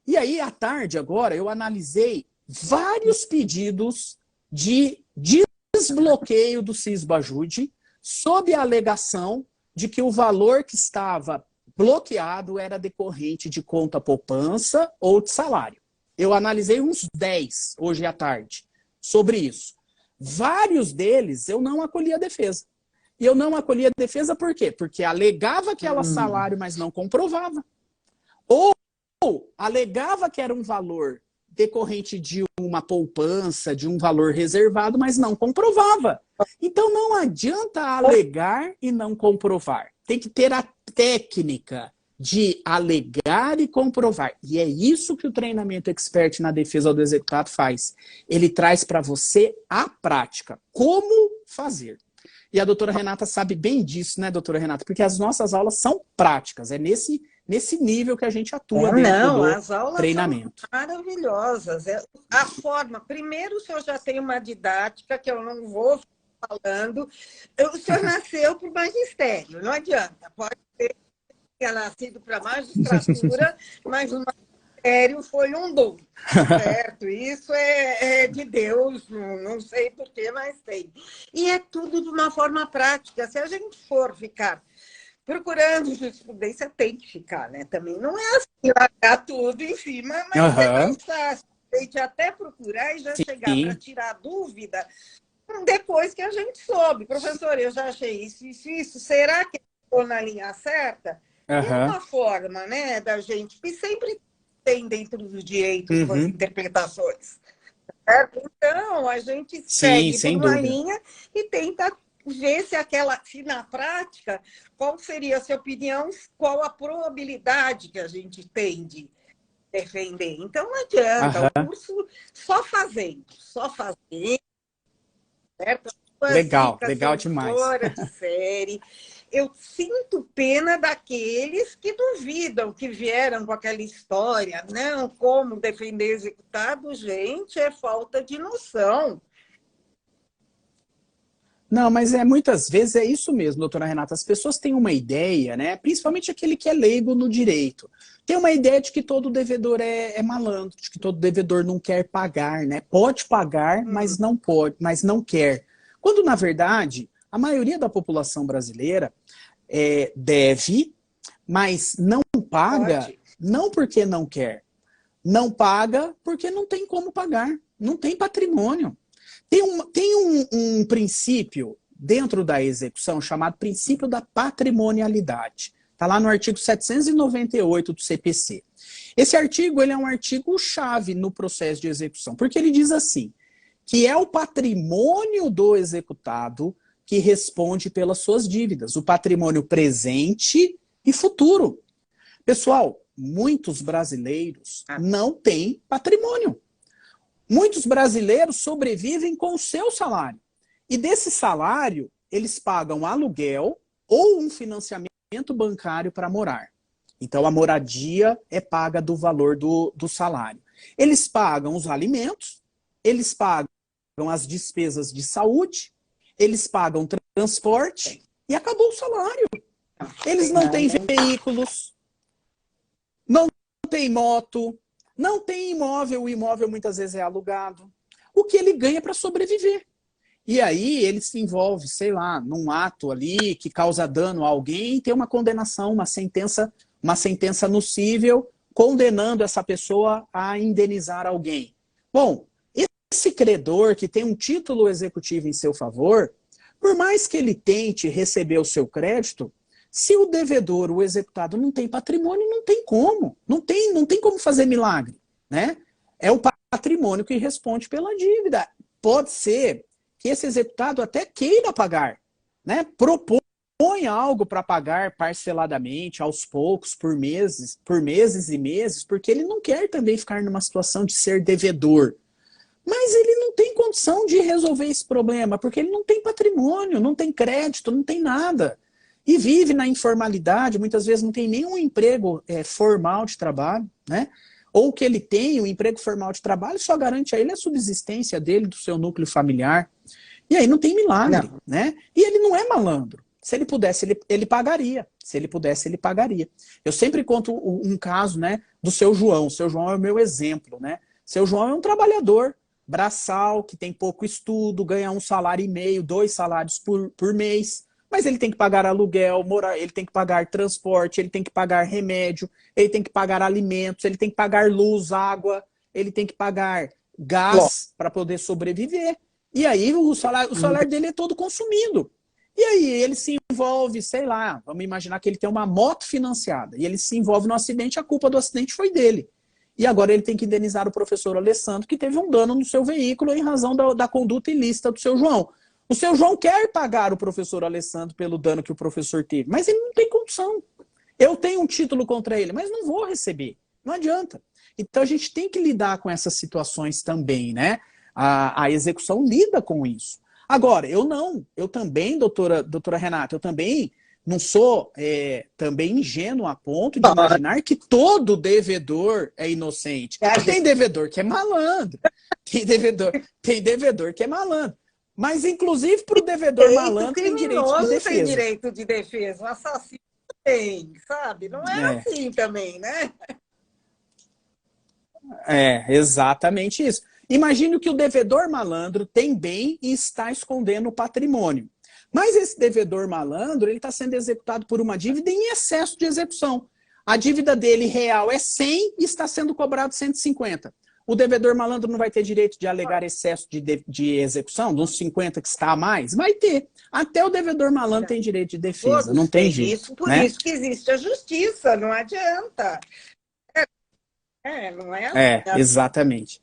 E aí, à tarde, agora, eu analisei vários pedidos de desbloqueio do Sisbajude sob a alegação de que o valor que estava bloqueado era decorrente de conta poupança ou de salário. Eu analisei uns 10 hoje à tarde sobre isso. Vários deles eu não acolhi a defesa. E eu não acolhi a defesa por quê? Porque alegava que era salário, mas não comprovava. Ou alegava que era um valor decorrente de uma poupança, de um valor reservado, mas não comprovava. Então não adianta alegar e não comprovar. Tem que ter a técnica de alegar e comprovar. E é isso que o treinamento expert na defesa do executado faz. Ele traz para você a prática. Como fazer. E a doutora Renata sabe bem disso, né, doutora Renata? Porque as nossas aulas são práticas. É nesse nível que a gente atua dentro do as aulas treinamento. São maravilhosas. A forma, primeiro o senhor já tem uma didática que eu não vou falando. O senhor nasceu para o magistério, não adianta. Pode ser que tenha nascido para a magistratura, mas o magistério foi um dom, certo? Isso é de Deus, não sei porquê, mas tem. E é tudo de uma forma prática. Se a gente for ficar procurando jurisprudência, tem que ficar, né? Também não é assim, largar tudo em cima, mas é mais fácil. A gente até procurar e já chegar para tirar dúvida depois que a gente soube. Professor, eu já achei isso. Será que estou na linha certa? É uma forma, né, da gente, que sempre tem dentro do direito as interpretações. Certo? Então, a gente segue por uma linha e tenta ver se na prática, qual seria a sua opinião, qual a probabilidade que a gente tem de defender. Então, não adianta, o curso só fazendo, certo? Legal demais. Fora de série. Eu sinto pena daqueles que duvidam, que vieram com aquela história, não, como defender executado, gente, é falta de noção. Não, mas muitas vezes é isso mesmo, doutora Renata. As pessoas têm uma ideia, né? Principalmente aquele que é leigo no direito. Tem uma ideia de que todo devedor é malandro, de que todo devedor não quer pagar, né? Pode pagar, mas não pode, mas não quer. Quando, na verdade, a maioria da população brasileira deve, mas não paga, não porque não quer. Não paga porque não tem como pagar, não tem patrimônio. Tem um princípio dentro da execução chamado princípio da patrimonialidade. Está lá no artigo 798 do CPC. Esse artigo ele é um artigo-chave no processo de execução, porque ele diz assim, que é o patrimônio do executado que responde pelas suas dívidas, o patrimônio presente e futuro. Pessoal, muitos brasileiros não têm patrimônio. Muitos brasileiros sobrevivem com o seu salário. E desse salário, eles pagam aluguel ou um financiamento bancário para morar. Então, a moradia é paga do valor do salário. Eles pagam os alimentos, eles pagam as despesas de saúde, eles pagam transporte e acabou o salário. Eles não têm veículos, não têm moto, Não tem imóvel, o imóvel muitas vezes é alugado. O que ele ganha para sobreviver. E aí ele se envolve, sei lá, num ato ali que causa dano a alguém e tem uma condenação, uma sentença nocível, condenando essa pessoa a indenizar alguém. Bom, esse credor que tem um título executivo em seu favor, por mais que ele tente receber o seu crédito, se o devedor, o executado, não tem patrimônio, não tem como. Não tem como fazer milagre, né? É o patrimônio que responde pela dívida. Pode ser que esse executado até queira pagar, né? Propõe algo para pagar parceladamente, aos poucos, por meses e meses, porque ele não quer também ficar numa situação de ser devedor. Mas ele não tem condição de resolver esse problema, porque ele não tem patrimônio, não tem crédito, não tem nada. E vive na informalidade, muitas vezes não tem nenhum emprego formal de trabalho, né? Ou que ele tem, o emprego formal de trabalho só garante a ele a subsistência dele, do seu núcleo familiar. E aí não tem milagre, não, né? E ele não é malandro. Se ele pudesse, ele pagaria. Se ele pudesse, ele pagaria. Eu sempre conto um caso, né, do seu João. O seu João é o meu exemplo, né? Seu João é um trabalhador braçal, que tem pouco estudo, ganha 1,5 salário, 2 salários por mês, mas ele tem que pagar aluguel, ele tem que pagar transporte, ele tem que pagar remédio, ele tem que pagar alimentos, ele tem que pagar luz, água, ele tem que pagar gás para poder sobreviver. E aí o salário dele é todo consumido. E aí ele se envolve, sei lá, vamos imaginar que ele tem uma moto financiada, e ele se envolve no acidente, a culpa do acidente foi dele. E agora ele tem que indenizar o professor Alessandro, que teve um dano no seu veículo em razão da conduta ilícita do seu João. O seu João quer pagar o professor Alessandro pelo dano que o professor teve, mas ele não tem condição. Eu tenho um título contra ele, mas não vou receber. Não adianta. Então a gente tem que lidar com essas situações também, né? A execução lida com isso. Agora, eu também, doutora Renata, eu também não sou também ingênuo a ponto de imaginar que todo devedor é inocente. Tem devedor que é malandro. Tem devedor que é malandro. Mas, inclusive, para o devedor malandro tem direito de defesa. Tem direito de defesa. O assassino tem, sabe? Não é assim também, né? É, exatamente isso. Imagine que o devedor malandro tem bem e está escondendo o patrimônio. Mas esse devedor malandro, ele está sendo executado por uma dívida em excesso de execução. A dívida dele real é 100 e está sendo cobrado 150. O devedor malandro não vai ter direito de alegar excesso de execução, dos 50 que está a mais? Vai ter. Até o devedor malandro tem direito de defesa, não tem jeito. Por isso que existe a justiça, não adianta. Não é? Exatamente.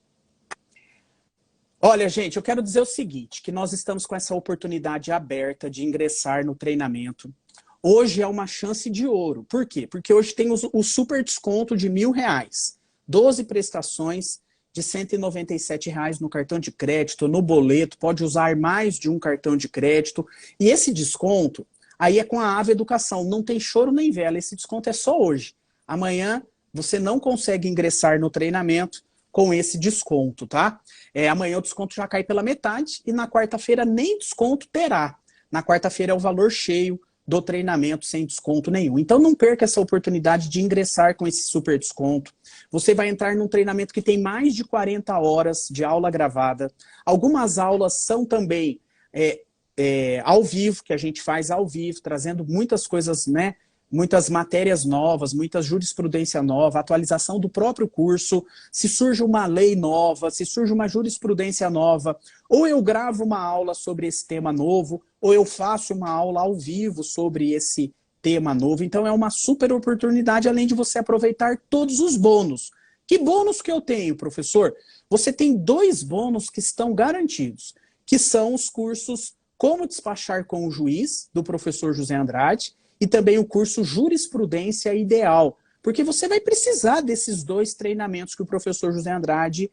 Olha, gente, eu quero dizer o seguinte, que nós estamos com essa oportunidade aberta de ingressar no treinamento. Hoje é uma chance de ouro. Por quê? Porque hoje tem o super desconto de R$1.000. 12 prestações de R$197 no cartão de crédito, no boleto, pode usar mais de um cartão de crédito. E esse desconto, aí é com a Ava Educação, não tem choro nem vela, esse desconto é só hoje. Amanhã você não consegue ingressar no treinamento com esse desconto, tá? Amanhã o desconto já cai pela metade e na quarta-feira nem desconto terá. Na quarta-feira é o valor cheio do treinamento sem desconto nenhum. Então não perca essa oportunidade de ingressar com esse super desconto. Você vai entrar num treinamento que tem mais de 40 horas de aula gravada. Algumas aulas são também ao vivo, que a gente faz ao vivo, trazendo muitas coisas, né? Muitas matérias novas, muita jurisprudência nova, atualização do próprio curso, se surge uma lei nova, se surge uma jurisprudência nova, ou eu gravo uma aula sobre esse tema novo, ou eu faço uma aula ao vivo sobre esse tema novo. Então é uma super oportunidade, além de você aproveitar todos os bônus. Que bônus que eu tenho, professor? Você tem 2 bônus que estão garantidos, que são os cursos Como Despachar com o Juiz, do professor José Andrade, e também o curso Jurisprudência Ideal, porque você vai precisar desses 2 treinamentos que o professor José Andrade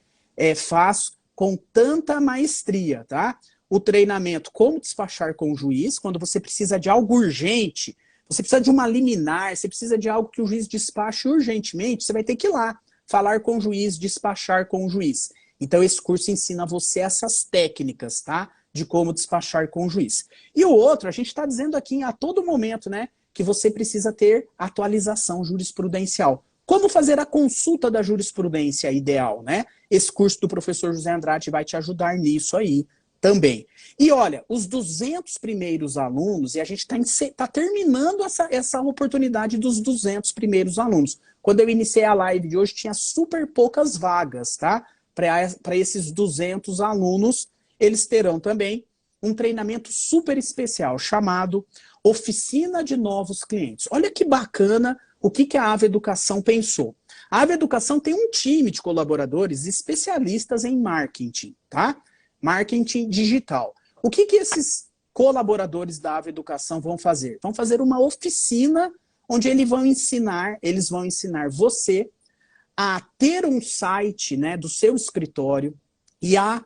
faz com tanta maestria, tá? O treinamento Como Despachar com o Juiz, quando você precisa de algo urgente, você precisa de uma liminar, você precisa de algo que o juiz despache urgentemente, você vai ter que ir lá, falar com o juiz, despachar com o juiz. Então esse curso ensina você essas técnicas, tá? De como despachar com o juiz. E o outro, a gente está dizendo aqui a todo momento, né? Que você precisa ter atualização jurisprudencial. Como fazer a consulta da jurisprudência ideal, né? Esse curso do professor José Andrade vai te ajudar nisso aí também. E olha, os 200 primeiros alunos, e a gente tá terminando essa oportunidade dos 200 primeiros alunos. Quando eu iniciei a live de hoje, tinha super poucas vagas, tá? Para esses 200 alunos, eles terão também um treinamento super especial, chamado Oficina de Novos Clientes. Olha que bacana o que a Ava Educação pensou. A Ava Educação tem um time de colaboradores especialistas em marketing, tá? Marketing digital. O que esses colaboradores da Ava Educação vão fazer? Vão fazer uma oficina onde eles vão ensinar você a ter um site, né, do seu escritório e a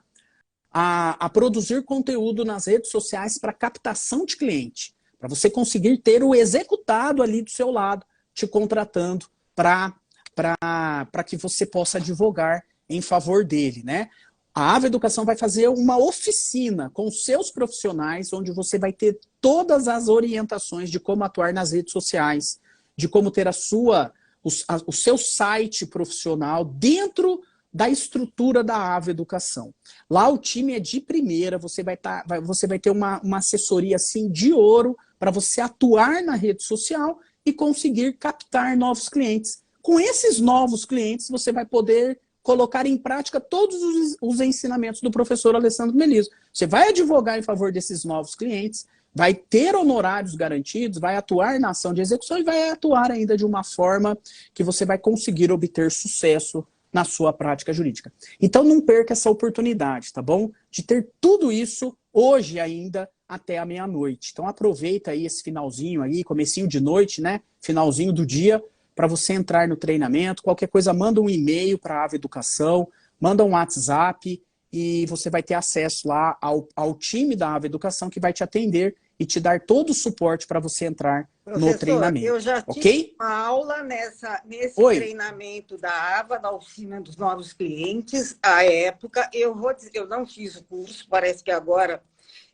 produzir conteúdo nas redes sociais para captação de cliente, para você conseguir ter o executado ali do seu lado, te contratando para que você possa advogar em favor dele, né? A Ava Educação vai fazer uma oficina com seus profissionais, onde você vai ter todas as orientações de como atuar nas redes sociais, de como ter o seu site profissional dentro da estrutura da Ava Educação. Lá o time é de primeira, você vai ter uma assessoria assim, de ouro para você atuar na rede social e conseguir captar novos clientes. Com esses novos clientes, você vai poder colocar em prática todos os ensinamentos do professor Alessandro Meliso. Você vai advogar em favor desses novos clientes, vai ter honorários garantidos, vai atuar na ação de execução e vai atuar ainda de uma forma que você vai conseguir obter sucesso na sua prática jurídica. Então não perca essa oportunidade, tá bom? De ter tudo isso hoje ainda até a meia-noite. Então aproveita aí esse finalzinho aí, comecinho de noite, né? Finalzinho do dia, para você entrar no treinamento. Qualquer coisa, manda um e-mail para a Ava Educação, manda um WhatsApp e você vai ter acesso lá ao time da Ava Educação que vai te atender e te dar todo o suporte para você entrar no treinamento. Eu já tive uma aula nesse treinamento da Ava, da oficina dos novos clientes, à época. Eu não fiz o curso, parece que agora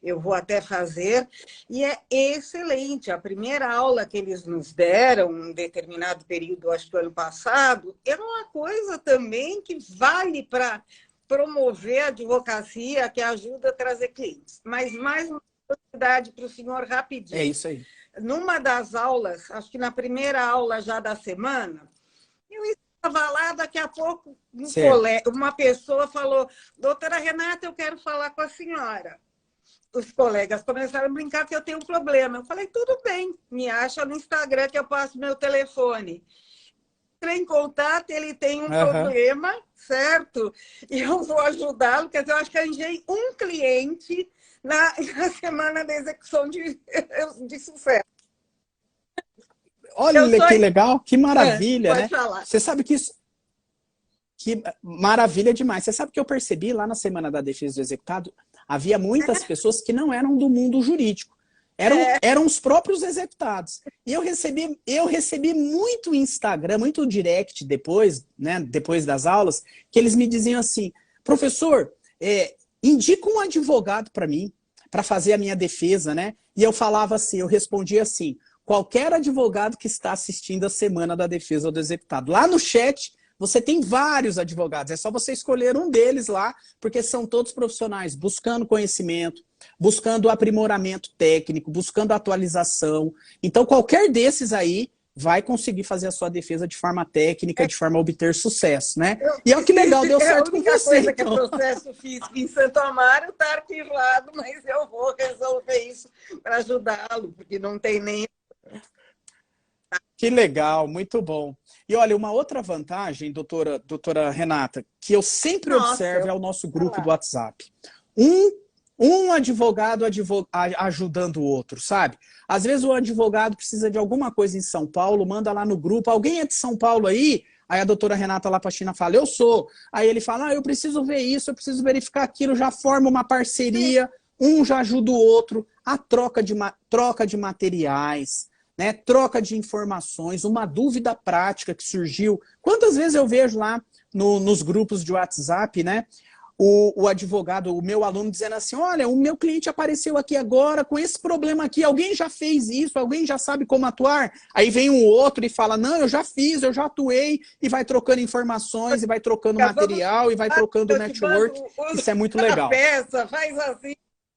eu vou até fazer, e é excelente. A primeira aula que eles nos deram, em um determinado período, acho que o ano passado, era uma coisa também que vale para promover a advocacia, que ajuda a trazer clientes. Mas mais uma oportunidade para o senhor rapidinho. É isso aí. Numa das aulas, acho que na primeira aula já da semana, eu estava lá, daqui a pouco uma pessoa falou: doutora Renata, eu quero falar com a senhora. Os colegas começaram a brincar que eu tenho um problema. Eu falei, tudo bem, me acha no Instagram que eu passo meu telefone. Entrei em contato, ele tem um problema, certo? E eu vou ajudá-lo, quer dizer, eu acho que arranjei um cliente na semana da execução de sucesso. Olha que legal, que maravilha, né? Falar. Você sabe que isso... Que maravilha demais. Você sabe que eu percebi lá na Semana da Defesa do Executado, havia muitas pessoas que não eram do mundo jurídico. Eram os próprios executados. E eu recebi muito Instagram, muito direct depois, né, depois das aulas, que eles me diziam assim, professor, indica um advogado para mim, para fazer a minha defesa, né? E eu falava assim, eu respondia assim, qualquer advogado que está assistindo a Semana da Defesa do Executado. Lá no chat, você tem vários advogados, é só você escolher um deles lá, porque são todos profissionais buscando conhecimento, buscando aprimoramento técnico, buscando atualização. Então, qualquer desses aí vai conseguir fazer a sua defesa de forma técnica, de forma a obter sucesso, né? E olha que legal, deu certo com você. A única coisa que é processo físico em Santo Amaro está arquivado, mas eu vou resolver isso para ajudá-lo, porque não tem nem... Que legal, muito bom. E olha, uma outra vantagem, doutora Renata, que eu sempre observo é o nosso grupo do WhatsApp. Um advogado ajudando o outro, sabe? Às vezes o advogado precisa de alguma coisa em São Paulo, manda lá no grupo, alguém é de São Paulo aí? Aí a doutora Renata Lapachina fala, eu sou. Aí ele fala, eu preciso ver isso, eu preciso verificar aquilo, já forma uma parceria, um já ajuda o outro, a troca de materiais, né, troca de informações, uma dúvida prática que surgiu. Quantas vezes eu vejo lá nos grupos de WhatsApp, né? o advogado, o meu aluno dizendo assim, olha, o meu cliente apareceu aqui agora com esse problema aqui, alguém já fez isso, alguém já sabe como atuar? Aí vem um outro e fala, não, eu já fiz, eu já atuei, e vai trocando informações, e vai trocando material, e vai trocando eu te mando network. Isso é muito legal. peça, faz assim.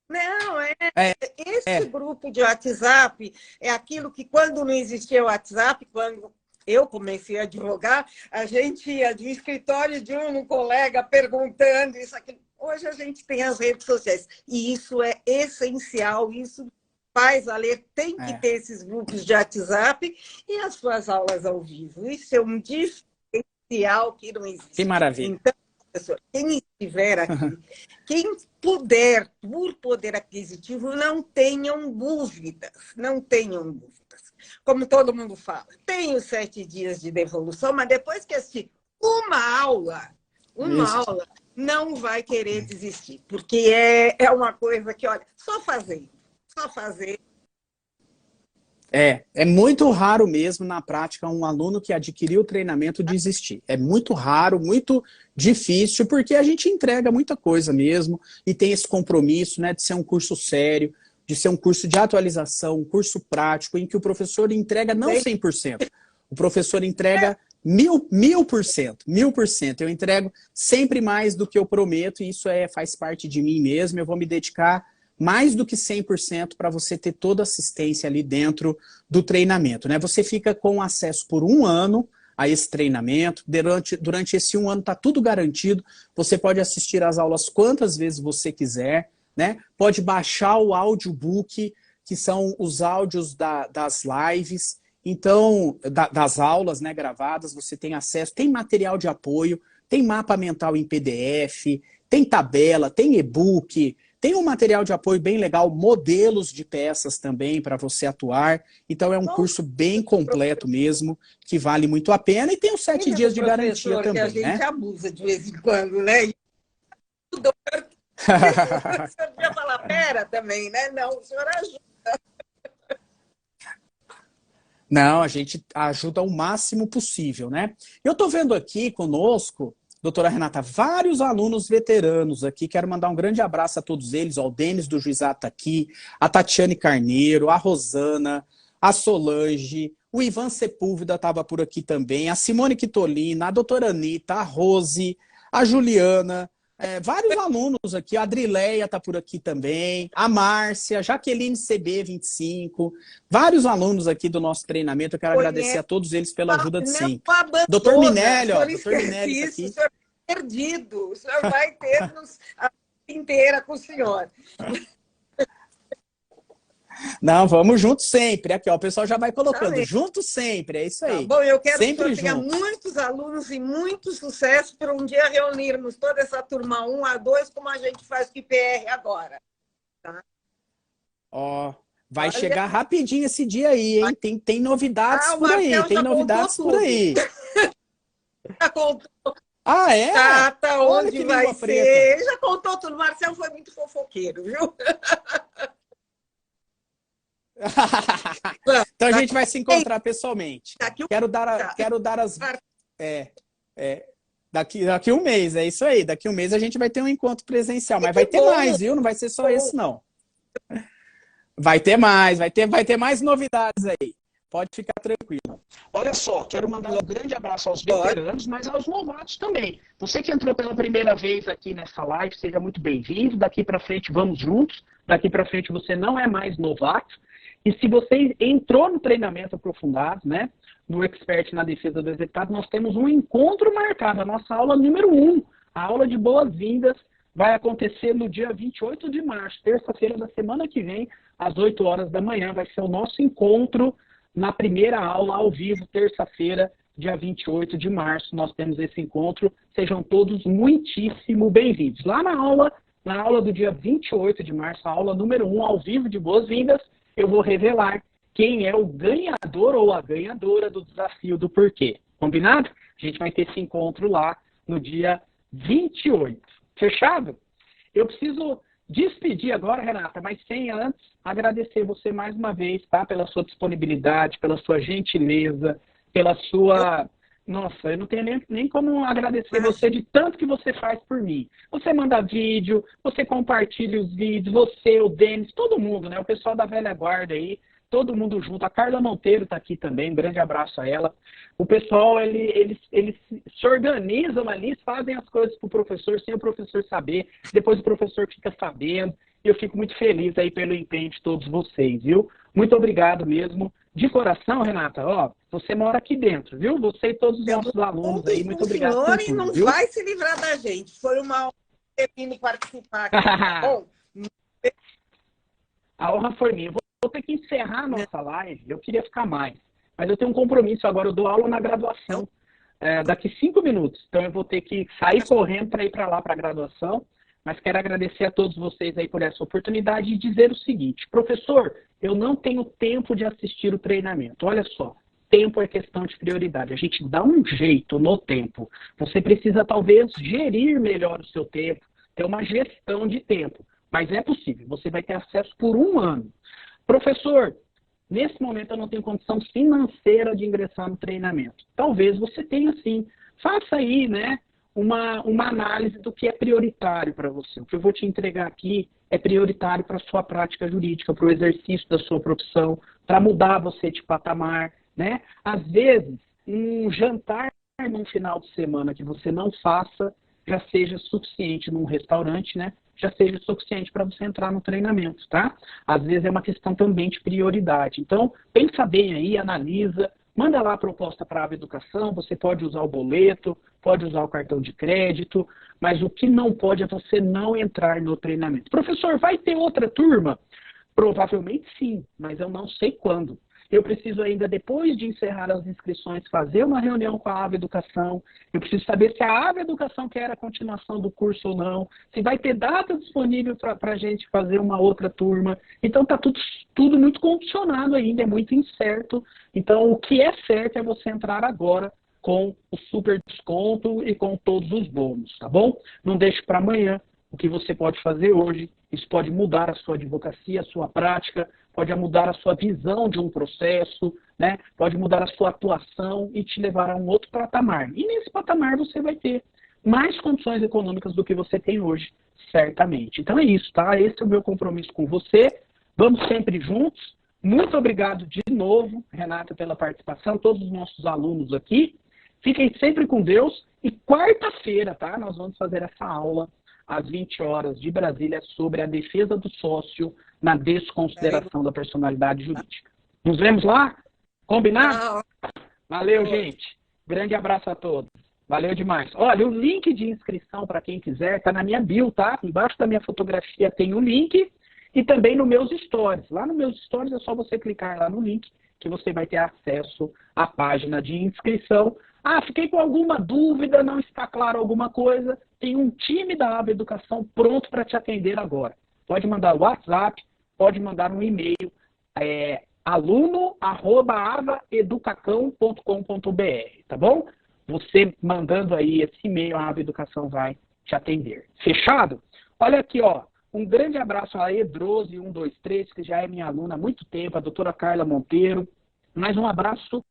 Não, É, esse é, grupo de WhatsApp é aquilo que, quando não existia o WhatsApp, quando eu comecei a advogar, a gente ia do escritório de um colega perguntando isso, aquilo. Hoje a gente tem as redes sociais. E isso é essencial, isso faz valer, tem que ter esses grupos de WhatsApp e as suas aulas ao vivo. Isso é um diferencial que não existe. que maravilha. Então, professor, quem estiver aqui, quem puder, por poder aquisitivo, não tenham dúvidas, não tenham dúvidas. Como todo mundo fala, tem os 7 dias de devolução, mas depois que assistir uma aula, não vai querer desistir, porque é uma coisa que, olha, só fazer. É muito raro mesmo, na prática, um aluno que adquiriu o treinamento desistir. É muito raro, muito difícil, porque a gente entrega muita coisa mesmo e tem esse compromisso, né, de ser um curso sério, de ser um curso de atualização, um curso prático, em que o professor entrega não 100%, o professor entrega 1000%. Eu entrego sempre mais do que eu prometo, e isso faz parte de mim mesmo. Eu vou me dedicar mais do que 100% para você ter toda a assistência ali dentro do treinamento, né? Você fica com acesso por 1 ano a esse treinamento. Durante esse 1 ano está tudo garantido. Você pode assistir às aulas quantas vezes você quiser, né? Pode baixar o audiobook, que são os áudios das lives, então, das aulas, né, gravadas. Você tem acesso, tem material de apoio, tem mapa mental em PDF, tem tabela, tem e-book, tem um material de apoio bem legal, modelos de peças também para você atuar. Então é um curso bem completo mesmo, que vale muito a pena, e tem os 7 dias de garantia também, que a gente né? abusa de vez em quando, né? O senhor podia falar, pera também, né? Não, o senhor ajuda. Não, a gente ajuda o máximo possível, né? Eu estou vendo aqui conosco, doutora Renata, vários alunos veteranos aqui. Quero mandar um grande abraço a todos eles. Ó, o Denis do Juizado está aqui, a Tatiane Carneiro, a Rosana, a Solange, o Ivan Sepúlveda estava por aqui também, a Simone Quitolina, a doutora Anitta, a Rose, a Juliana, vários alunos aqui, a Adrileia está por aqui também, a Márcia, Jaqueline CB25, vários alunos aqui do nosso treinamento. Eu quero agradecer a todos eles pela ajuda de sempre. Doutor Minelli, ó, doutor Minelli tá aqui. O senhor é perdido, o senhor vai ter a vida inteira com o senhor. Não, vamos juntos sempre. Aqui, ó, o pessoal já vai colocando. Juntos sempre, é isso aí. Tá bom, eu quero sempre que o senhor tenha muitos alunos e muito sucesso para um dia reunirmos toda essa turma 1 a 2, como a gente faz com o IPR agora. Tá? Ó, vai chegar rapidinho esse dia aí, hein? Tem novidades por aí, tem novidades por aí. Já contou. Ah, é? Data, onde vai ser. Preta. Já contou tudo. O Marcelo foi muito fofoqueiro, viu? Então a gente vai se encontrar pessoalmente. Quero dar as... Daqui 1 mês, é isso aí. Daqui 1 mês a gente vai ter um encontro presencial, mas vai ter mais, viu? Não vai ser só esse, não. Vai ter mais novidades aí. Pode ficar tranquilo. Olha só, quero mandar um grande abraço aos veteranos, mas aos novatos também. Você que entrou pela primeira vez aqui nessa live, seja muito bem-vindo. Daqui para frente, vamos juntos. Daqui para frente, você não é mais novato. E se você entrou no treinamento aprofundado, né, no Expert na Defesa do Executado, nós temos um encontro marcado, a nossa aula número 1, a aula de boas-vindas, vai acontecer no dia 28 de março, terça-feira da semana que vem, às 8 horas da manhã, vai ser o nosso encontro na primeira aula ao vivo, terça-feira, dia 28 de março, nós temos esse encontro, sejam todos muitíssimo bem-vindos. Lá na aula do dia 28 de março, a aula número 1, ao vivo de boas-vindas, eu vou revelar quem é o ganhador ou a ganhadora do desafio do porquê. Combinado? A gente vai ter esse encontro lá no dia 28. Fechado? Eu preciso despedir agora, Renata, mas sem antes agradecer você mais uma vez, tá? Pela sua disponibilidade, pela sua gentileza, pela sua Nossa, eu não tenho nem como agradecer você de tanto que você faz por mim. Você manda vídeo, você compartilha os vídeos, você, o Denis, todo mundo, né? O pessoal da velha guarda aí, todo mundo junto. A Carla Monteiro está aqui também, um grande abraço a ela. O pessoal, eles se organizam ali, fazem as coisas para o professor sem o professor saber. Depois o professor fica sabendo. E eu fico muito feliz aí pelo empenho de todos vocês, viu? Muito obrigado mesmo. De coração, Renata, ó, você mora aqui dentro, viu? Você e todos os nossos alunos aí, muito obrigado por tudo, e não viu? vai se livrar da gente. Foi uma honra ter vindo participar aqui, tá bom? A honra foi minha. Eu vou ter que encerrar a nossa live, eu queria ficar mais. Mas eu tenho um compromisso agora, eu dou aula na graduação daqui 5 minutos. Então eu vou ter que sair correndo para ir para lá, para a graduação. Mas quero agradecer a todos vocês aí por essa oportunidade e dizer o seguinte: professor, eu não tenho tempo de assistir o treinamento. Olha só, tempo é questão de prioridade. A gente dá um jeito no tempo. Você precisa talvez gerir melhor o seu tempo, ter uma gestão de tempo. Mas é possível, você vai ter acesso por 1 ano. Professor, nesse momento eu não tenho condição financeira de ingressar no treinamento. Talvez você tenha sim. Faça aí, né? Uma análise do que é prioritário para você. O que eu vou te entregar aqui é prioritário para a sua prática jurídica, para o exercício da sua profissão, para mudar você de patamar, né? Às vezes, um jantar num final de semana que você não faça já seja suficiente num restaurante, né? Já seja suficiente para você entrar no treinamento, tá? Às vezes é uma questão também de prioridade. Então, pensa bem aí, analisa, manda lá a proposta para a educação, você pode usar o boleto, pode usar o cartão de crédito, mas o que não pode é você não entrar no treinamento. Professor, vai ter outra turma? Provavelmente sim, mas eu não sei quando. Eu preciso ainda, depois de encerrar as inscrições, fazer uma reunião com a Ava Educação. Eu preciso saber se a Ava Educação quer a continuação do curso ou não, se vai ter data disponível para a gente fazer uma outra turma. Então está tudo muito condicionado ainda, é muito incerto. Então o que é certo é você entrar agora com o super desconto e com todos os bônus, tá bom? Não deixe para amanhã o que você pode fazer hoje. Isso pode mudar a sua advocacia, a sua prática, pode mudar a sua visão de um processo, né? Pode mudar a sua atuação e te levar a um outro patamar. E nesse patamar você vai ter mais condições econômicas do que você tem hoje, certamente. Então é isso, tá? Esse é o meu compromisso com você. Vamos sempre juntos. Muito obrigado de novo, Renata, pela participação, todos os nossos alunos aqui. Fiquem sempre com Deus. E quarta-feira, tá? Nós vamos fazer essa aula às 20 horas de Brasília sobre a defesa do sócio na desconsideração da personalidade jurídica. Nos vemos lá? Combinado? Valeu, gente. Grande abraço a todos. Valeu demais. Olha, o link de inscrição para quem quiser está na minha bio, tá? Embaixo da minha fotografia tem o link e também nos meus stories. Lá nos meus stories é só você clicar lá no link que você vai ter acesso à página de inscrição. Ah, fiquei com alguma dúvida, não está claro alguma coisa, tem um time da Ava Educação pronto para te atender agora. Pode mandar WhatsApp, pode mandar um e-mail, aluno@avaeducacão.com.br, tá bom? Você mandando aí esse e-mail, a Ava Educação vai te atender. Fechado? Olha aqui, ó. Um grande abraço a Edrose123, que já é minha aluna há muito tempo, a doutora Carla Monteiro. Mais um abraço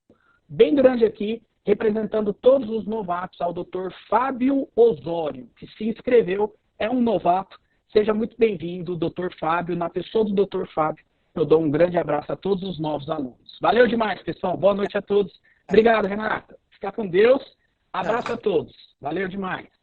bem grande aqui, representando todos os novatos, ao doutor Fábio Osório, que se inscreveu, é um novato. Seja muito bem-vindo, doutor Fábio. Na pessoa do doutor Fábio, eu dou um grande abraço a todos os novos alunos. Valeu demais, pessoal. Boa noite a todos. Obrigado, Renata. Fica com Deus. Abraço a todos. Valeu demais.